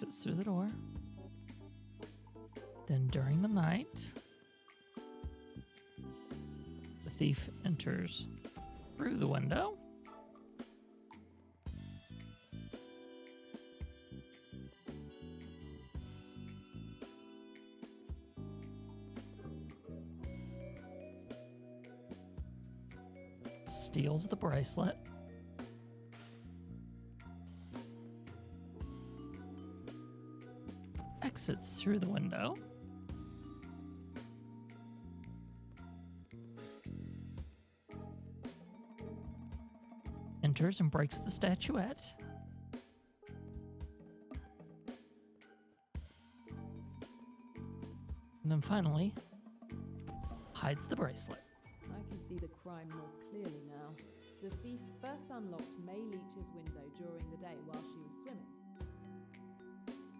S1: exits through the door. Then during the night, the thief enters through the window. Steals the bracelet. Exits through the window. Enters and breaks the statuette. And then finally, hides the bracelet.
S3: I can see the crime more clearly now. The thief first unlocked May Leech's window during the day while she was swimming.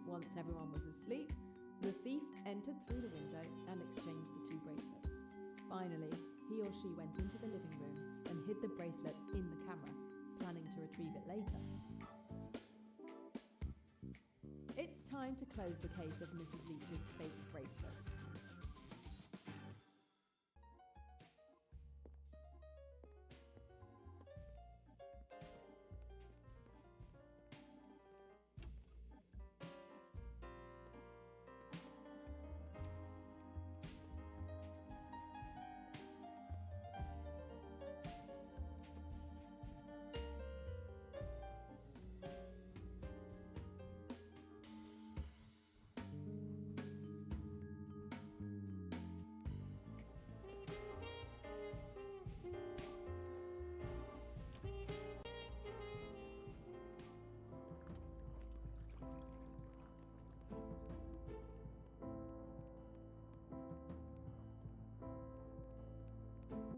S3: Once everyone was asleep, the thief entered through the window and exchanged the two bracelets. Finally, he or she went into the living room and hid the bracelet in the camera, planning to retrieve it later. It's time to close the case of Mrs. Leech's fake bracelet.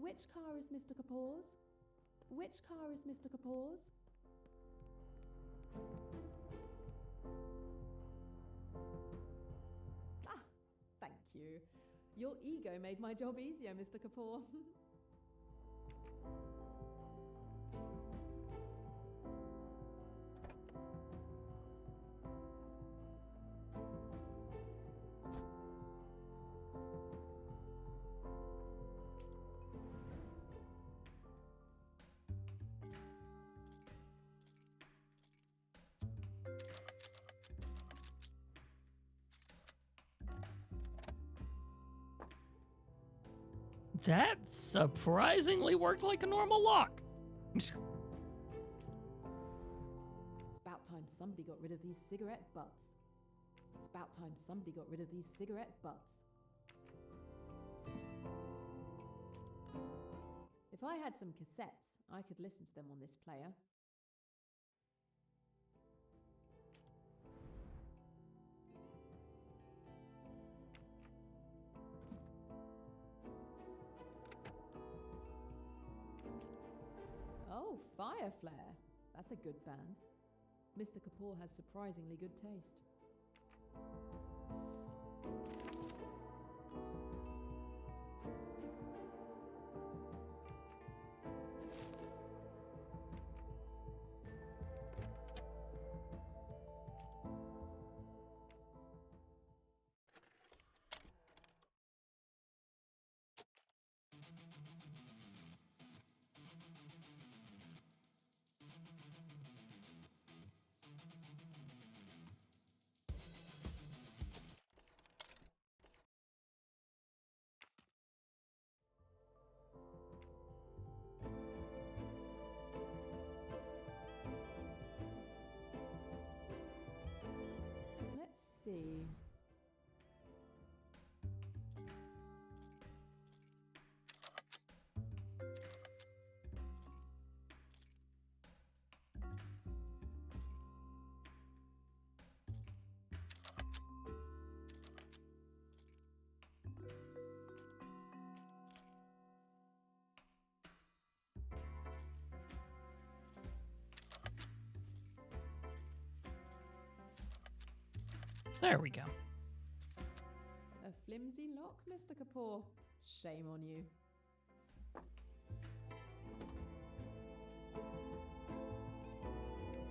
S3: Which car is Mr. Kapoor's? Which car is Mr. Kapoor's? Ah, thank you. Your ego made my job easier, Mr. Kapoor.
S1: That surprisingly worked like a normal lock.
S3: It's about time somebody got rid of these cigarette butts. It's about time somebody got rid of these cigarette butts. If I had some cassettes, I could listen to them on this player. Oh, Fire Flare. That's a good band. Mr. Kapoor has surprisingly good taste. Let's see.
S1: There we go.
S3: A flimsy lock, Mr. Kapoor. Shame on you.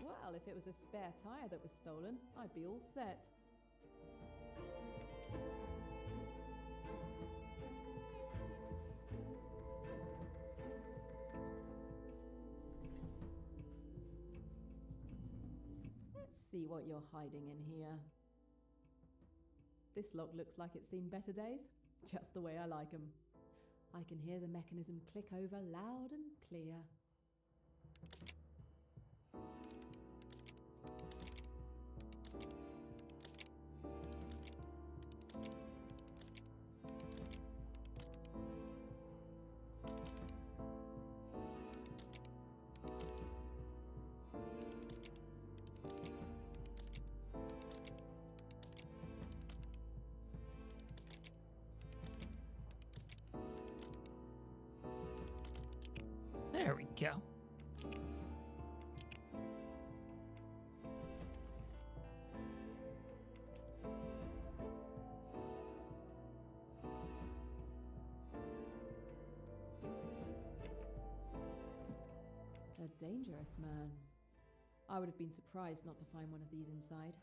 S3: Well, Well, if it was a spare tyre that was stolen, I'd be all set. Let's see what you're hiding in here. This lock looks like it's seen better days, just the way I like 'em. I can hear the mechanism click over loud and clear.
S1: There we go.
S3: A dangerous man. I would have been surprised not to find one of these inside.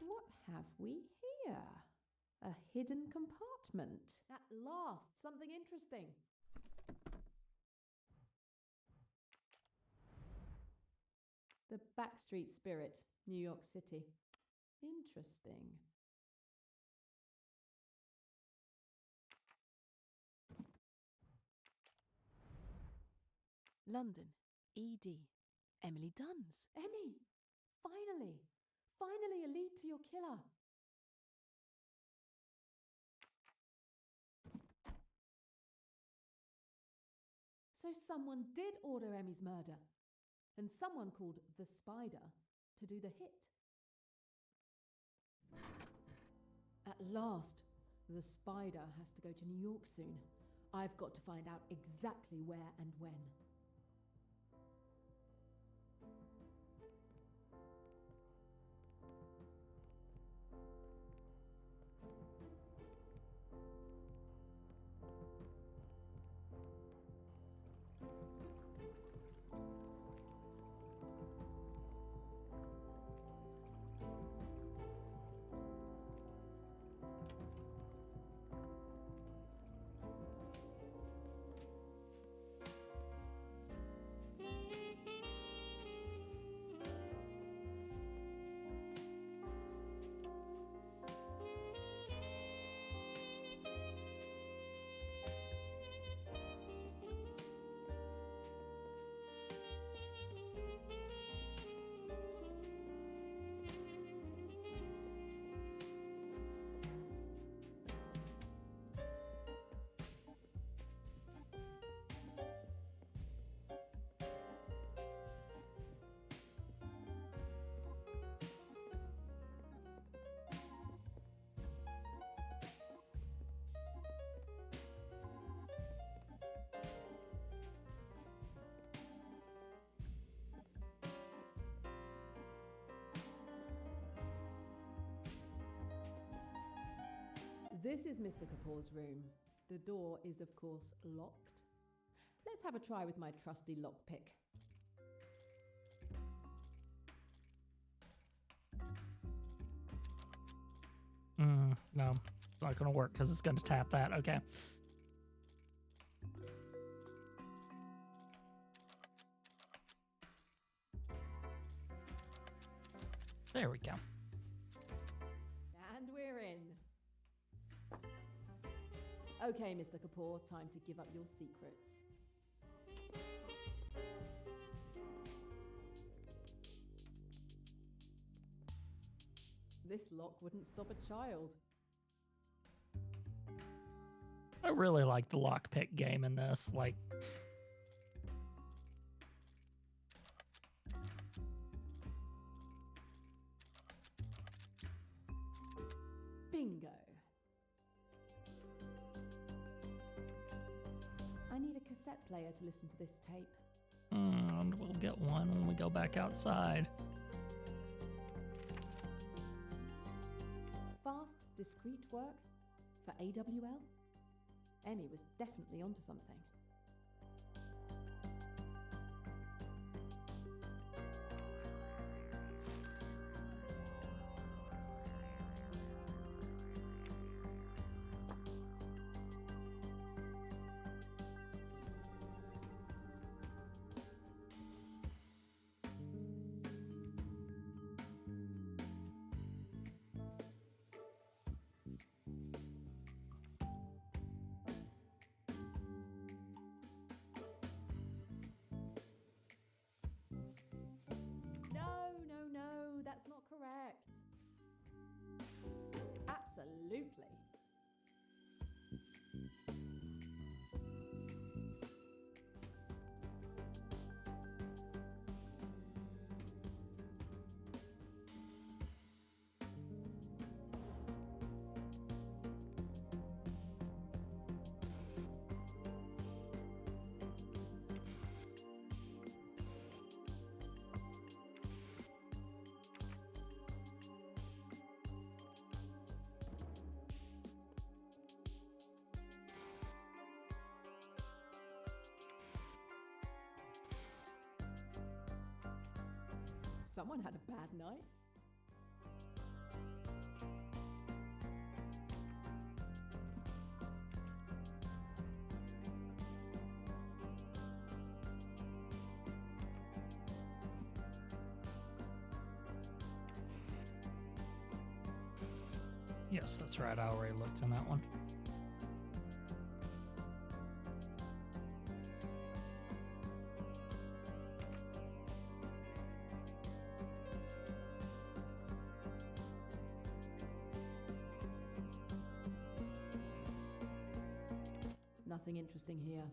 S3: What have we here? A hidden compartment. At last, something interesting. The Backstreet Spirit, New York City. Interesting.
S8: London, ED. Emily Duns.
S3: Emmy! Finally! Finally a lead to your killer. So someone did order Emmy's murder, and someone called the Spider to do the hit. At last, the Spider has to go to New York soon. I've got to find out exactly where and when. This is Mr. Kapoor's room. The door is, of course, locked. Let's have a try with my trusty lockpick.
S1: No, it's not going to work because it's going to tap that. Okay. There we go.
S3: And we're in. Okay, Mr. Kapoor, time to give up your secrets. This lock wouldn't stop a child.
S1: I really like the lockpick game in this. Like,
S3: bingo. I need a cassette player to listen to this tape.
S1: and we'll get one when we go back outside.
S3: Fast, discreet work for AWL? Emmy was definitely onto something. Someone had a bad night.
S1: Yes, that's right. I already looked in that one.
S3: Nothing interesting here.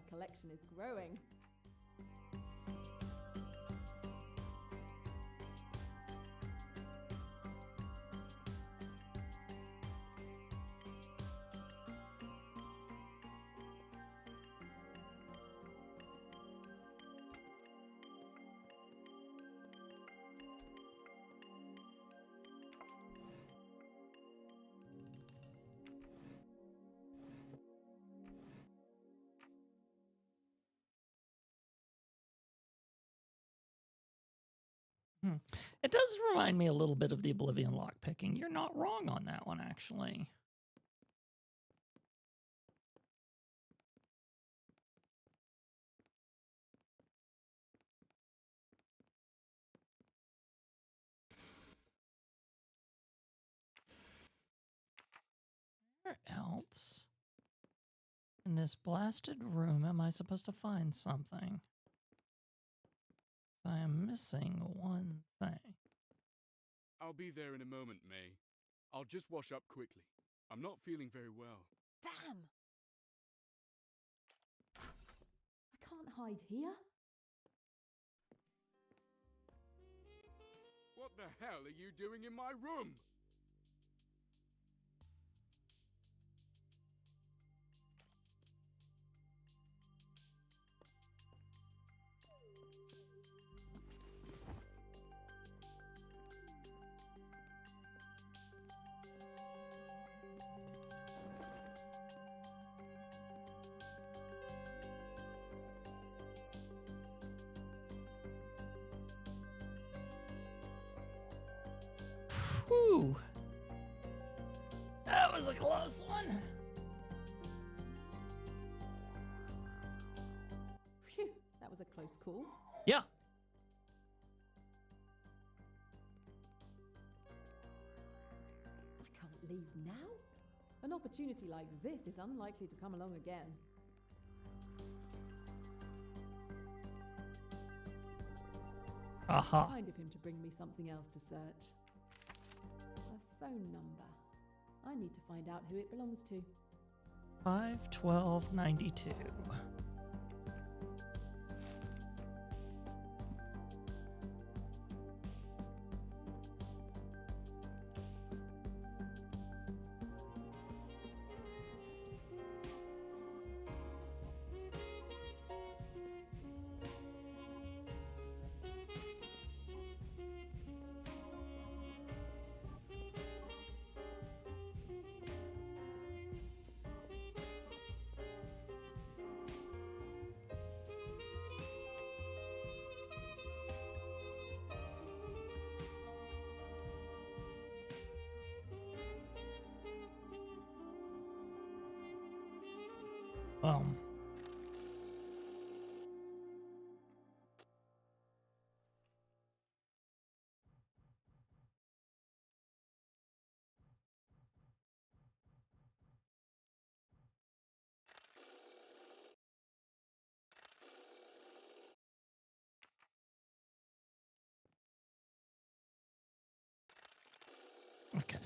S3: Collection is growing.
S1: It does remind me a little bit of the Oblivion lockpicking. You're not wrong on that one, actually. Where else in this blasted room am I supposed to find something? I am missing one thing.
S9: I'll be there in a moment, May. I'll just wash up quickly. I'm not feeling very well.
S3: Damn! I can't hide here.
S9: What the hell are you doing in my room?
S1: Whew. That was a close one.
S3: Phew, that was a close call.
S1: Yeah.
S3: I can't leave now. An opportunity like this is unlikely to come along again.
S1: Aha.
S3: Kind of him to bring me something else to search. A phone number. I need to find out who it belongs to.
S1: 51292. Well, okay.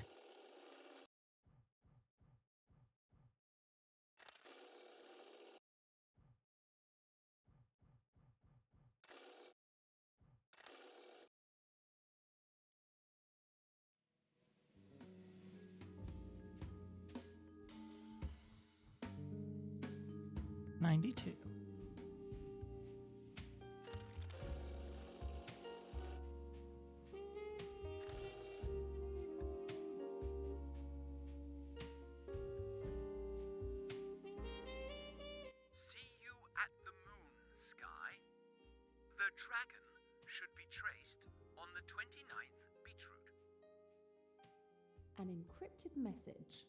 S1: $92.
S11: See you at the moon, Sky. The dragon should be traced on the 29th beetroot.
S3: An encrypted message.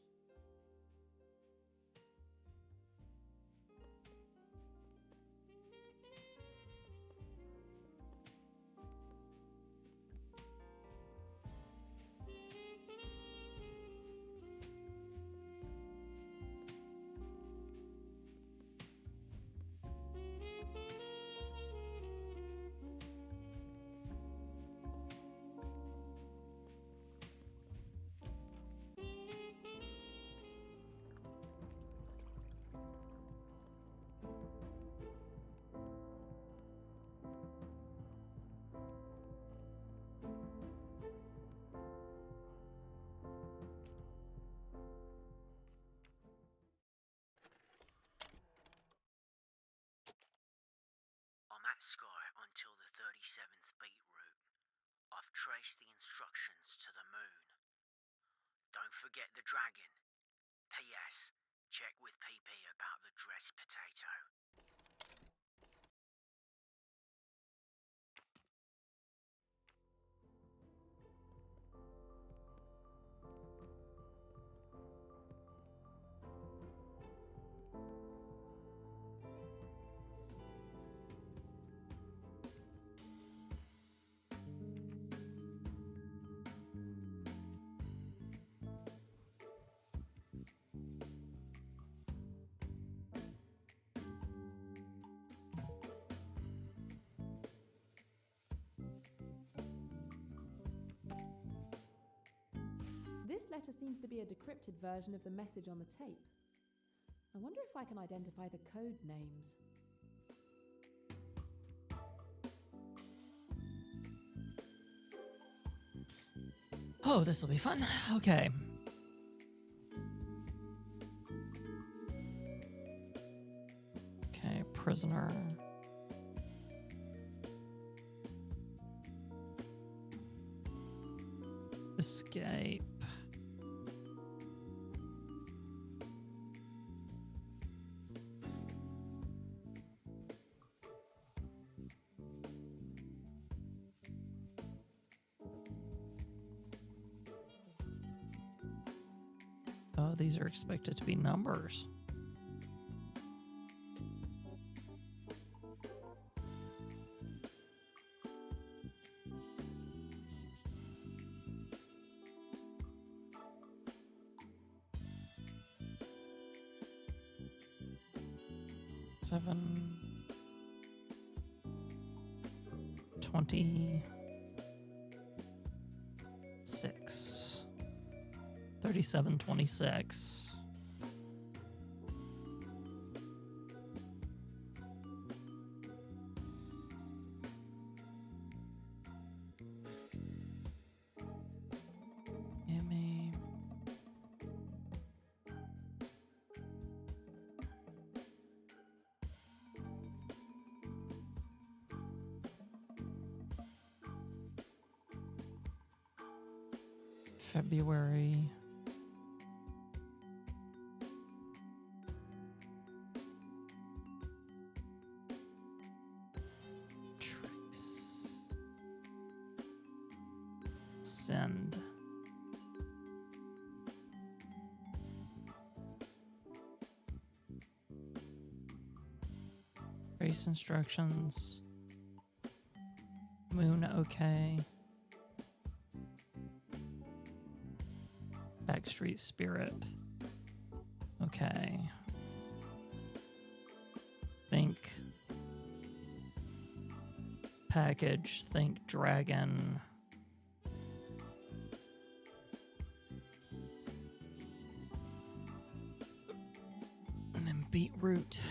S11: I'm at Sky until the 37th beetroot. I've traced the instructions to the moon. Don't forget the dragon. P.S. Check with PP about the dressed potato.
S3: This letter seems to be a decrypted version of the message on the tape. I wonder if I can identify the code names.
S1: Oh, this will be fun. Okay. Okay, prisoner. Escape. Oh, these are expected to be numbers. Seven, 26, 37, 26. Gimme. February. Trace. Send. Trace instructions. Moon, okay. Backstreet Spirit. Okay. Think package, think dragon. And then beetroot.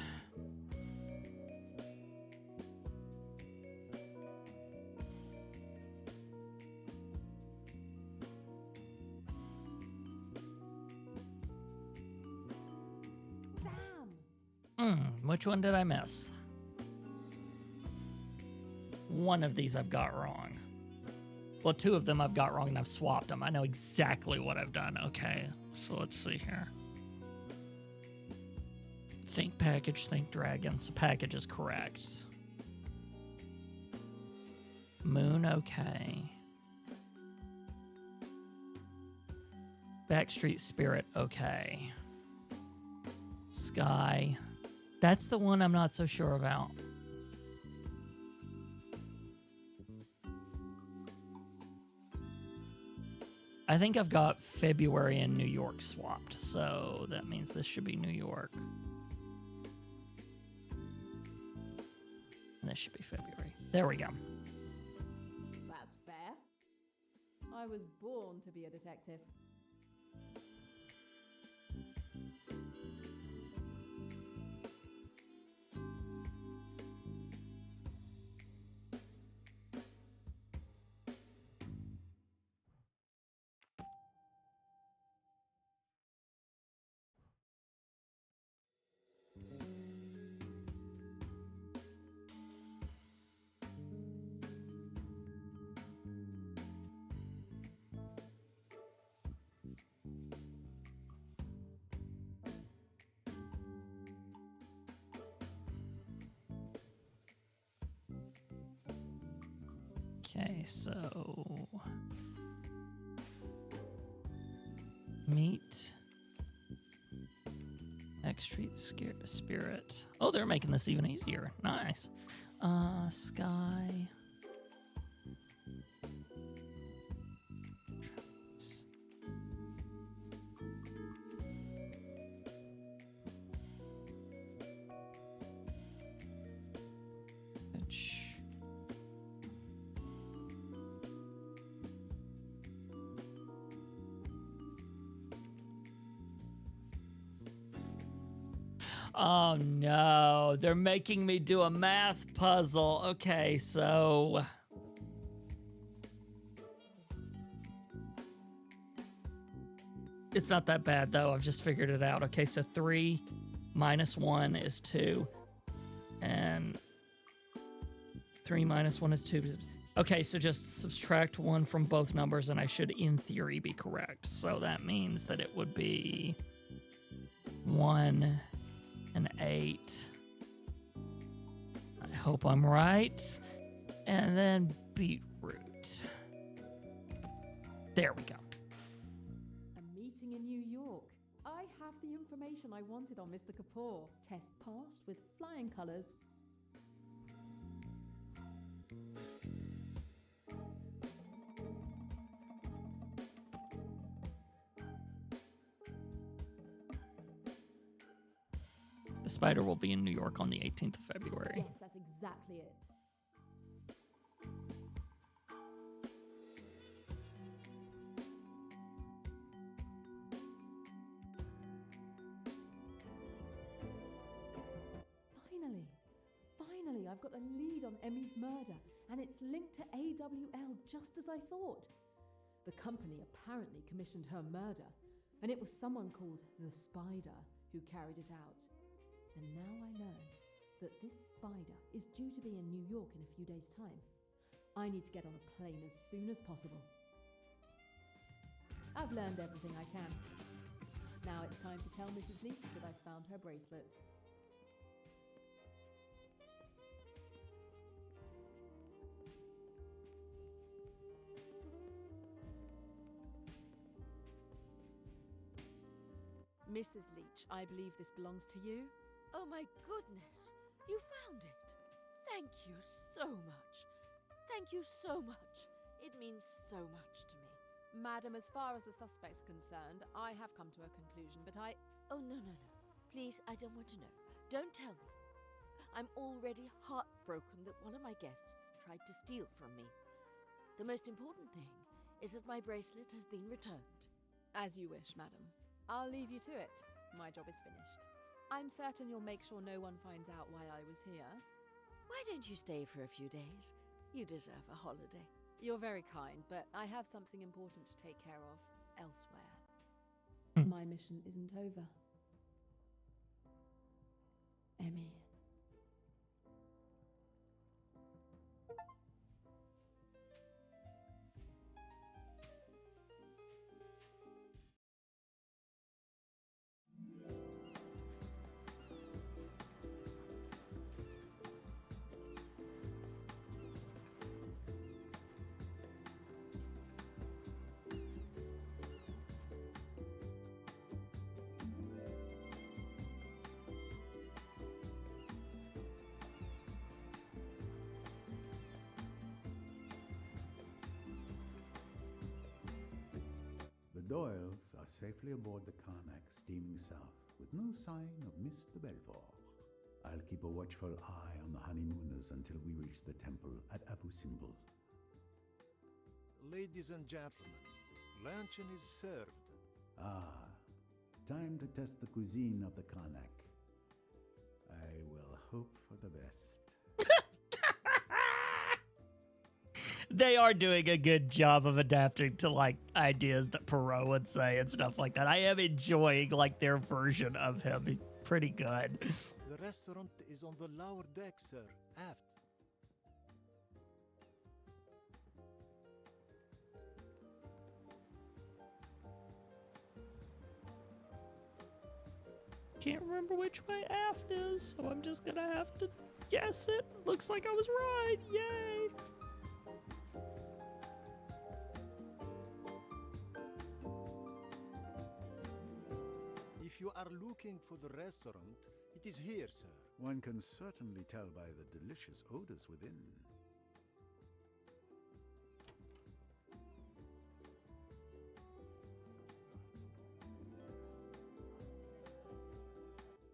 S1: Which one did I miss? One of these I've got wrong. Well, two of them I've got wrong and I've swapped them. I know exactly what I've done. Okay, so let's see here. Think package, think dragon. So package is correct. Moon, okay. Backstreet Spirit, okay. Sky. That's the one I'm not so sure about. I think I've got February and New York swapped, so that means this should be New York. And this should be February. There we go.
S3: That's fair. I was born to be a detective.
S1: Okay, so meet Backstreet Spirit. Oh, they're making this even easier. Nice. Sky. Oh no, they're making me do a math puzzle. Okay, so it's not that bad though. I've just figured it out. Okay, so 3 minus 1 is 2. And 3 minus 1 is 2. Okay, so just subtract 1 from both numbers and I should, in theory, be correct. So that means that it would be 1 and 8. I hope I'm right. And then beetroot. There we go.
S3: A meeting in New York. I have the information I wanted on Mr. Kapoor. Test passed with flying colours.
S1: The spider will be in New York on the 18th of February.
S3: Yes, that's exactly it. Finally, I've got a lead on Emmy's murder, and it's linked to AWL just as I thought. The company apparently commissioned her murder, and it was someone called the Spider who carried it out. And now I learn that this spider is due to be in New York in a few days' time. I need to get on a plane as soon as possible. I've learned everything I can. Now it's time to tell Mrs. Leech that I've found her bracelet.
S8: Mrs. Leech, I believe this belongs to you.
S2: Oh my goodness! You found it! Thank you so much. Thank you so much. It means so much to me.
S8: Madam, as far as the suspect's concerned, I have come to a conclusion, but I...
S2: Oh, no. Please, I don't want to know. Don't tell me. I'm already heartbroken that one of my guests tried to steal from me. The most important thing is that my bracelet has been returned.
S8: As you wish, madam. I'll leave you to it. My job is finished. I'm certain you'll make sure no one finds out why I was here.
S2: Why don't you stay for a few days? You deserve a holiday.
S8: You're very kind, but I have something important to take care of elsewhere. My mission isn't over. Emmy.
S12: The Doyles are safely aboard the Karnak steaming south, with no sign of Mr. Belvoir. I'll keep a watchful eye on the honeymooners until we reach the temple at Abu Simbel.
S13: Ladies and gentlemen, luncheon is served.
S12: Ah, time to test the cuisine of the Karnak. I will hope for the best.
S1: They are doing a good job of adapting to like ideas that Perot would say and stuff like that. I am enjoying like their version of him. He's pretty good.
S13: The restaurant is on the lower deck, sir, aft.
S1: Can't remember which way aft is, so I'm just gonna have to guess it. Looks like I was right. Yay!
S13: If you are looking for the restaurant, it is here, sir.
S12: One can certainly tell by the delicious odors within.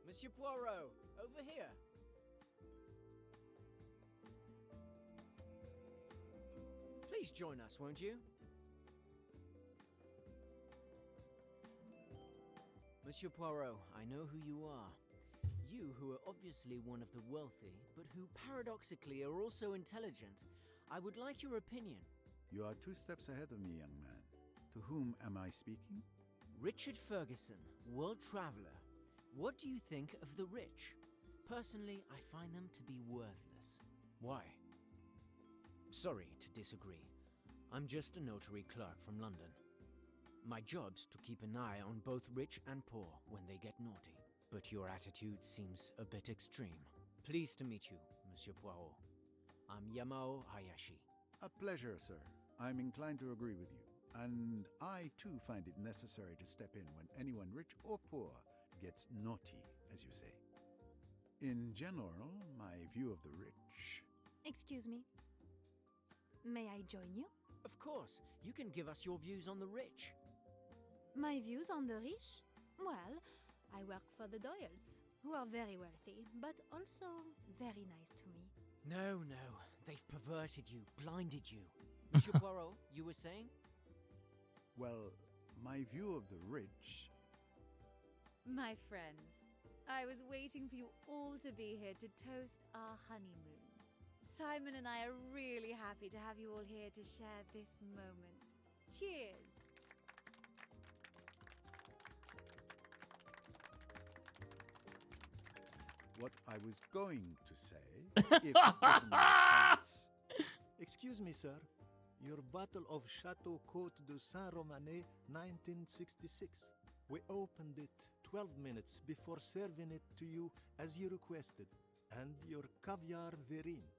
S11: Monsieur Poirot, over here. Please join us, won't you? Monsieur Poirot, I know who you are. You who are obviously one of the wealthy, but who paradoxically are also intelligent. I would like your opinion.
S12: You are 2 steps ahead of me, young man. To whom am I speaking?
S11: Richard Ferguson, world traveler. What do you think of the rich? Personally, I find them to be worthless. Why? Sorry to disagree. I'm just a notary clerk from London. My job's to keep an eye on both rich and poor when they get naughty. But your attitude seems a bit extreme. Pleased to meet you, Monsieur Poirot. I'm Yamao Hayashi.
S12: A pleasure, sir. I'm inclined to agree with you. And I, too, find it necessary to step in when anyone rich or poor gets naughty, as you say. In general, my view of the rich...
S5: Excuse me. May I join you?
S11: Of course, you can give us your views on the rich.
S5: My views on the rich? Well, I work for the Doyles, who are very wealthy, but also very nice to me.
S11: No, they've perverted you, blinded you. Monsieur Poirot, you were saying?
S12: Well, my view of the rich...
S14: My friends, I was waiting for you all to be here to toast our honeymoon. Simon and I are really happy to have you all here to share this moment. Cheers!
S12: What I was going to say, if given the chance...
S13: Excuse me, sir. Your bottle of Chateau Côte de Saint-Romanet 1966. We opened it 12 minutes before serving it to you as you requested. And your caviar verine.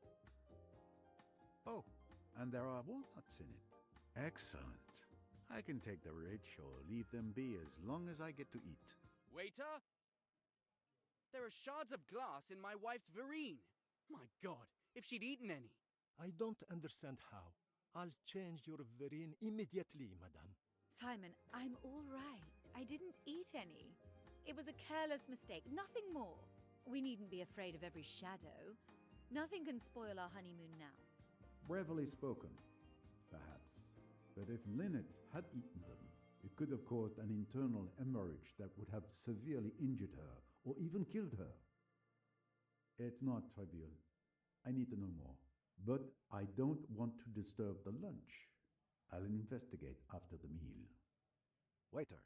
S12: Oh, and there are walnuts in it. Excellent. I can take the rich or leave them be as long as I get to eat.
S7: Waiter? There are shards of glass in my wife's verine. My God, if she'd eaten any.
S13: I don't understand how. I'll change your verine immediately, madame.
S14: Simon, I'm all right. I didn't eat any. It was a careless mistake, nothing more. We needn't be afraid of every shadow. Nothing can spoil our honeymoon now.
S12: Bravely spoken, perhaps. But if Lynette had eaten them, it could have caused an internal hemorrhage that would have severely injured her or even killed her. It's not trivial. I need to know more. But I don't want to disturb the lunch. I'll investigate after the meal. Waiter,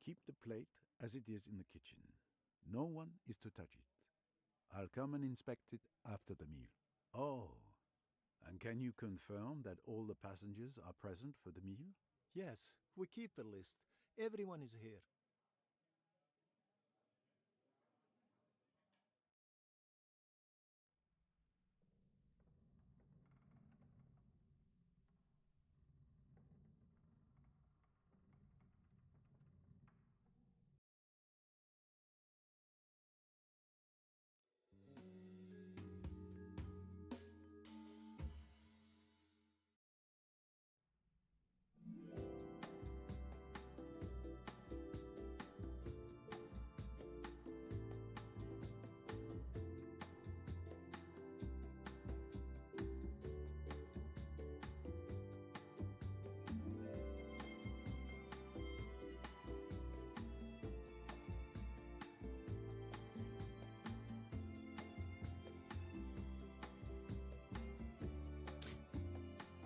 S12: keep the plate as it is in the kitchen. No one is to touch it. I'll come and inspect it after the meal. Oh, and can you confirm that all the passengers are present for the meal?
S13: Yes, we keep a list. Everyone is here.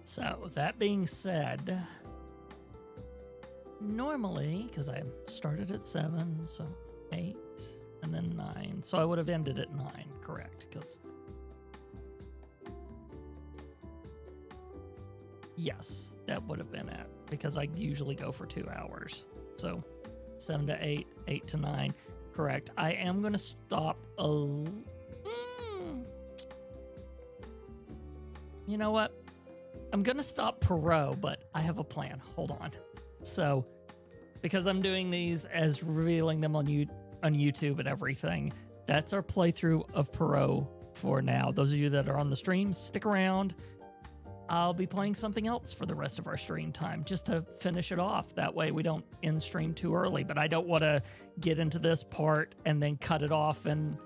S1: So, that being said, normally, because I started at 7, so 8, and then 9. So I would have ended at 9, correct? Because, yes, that would have been it. Because I usually go for 2 hours. So 7 to 8, 8 to 9, correct. I am going to stop You know what? I'm going to stop Perot, but I have a plan. Hold on. So, because I'm doing these as revealing them on YouTube and everything, that's our playthrough of Perot for now. Those of you that are on the stream, stick around. I'll be playing something else for the rest of our stream time just to finish it off. That way we don't end stream too early, but I don't want to get into this part and then cut it off and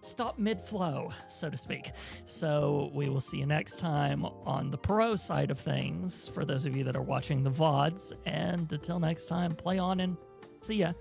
S1: stop mid-flow, so to speak. So we will see you next time on the Perot side of things, for those of you that are watching the VODs. And until next time, play on and see ya.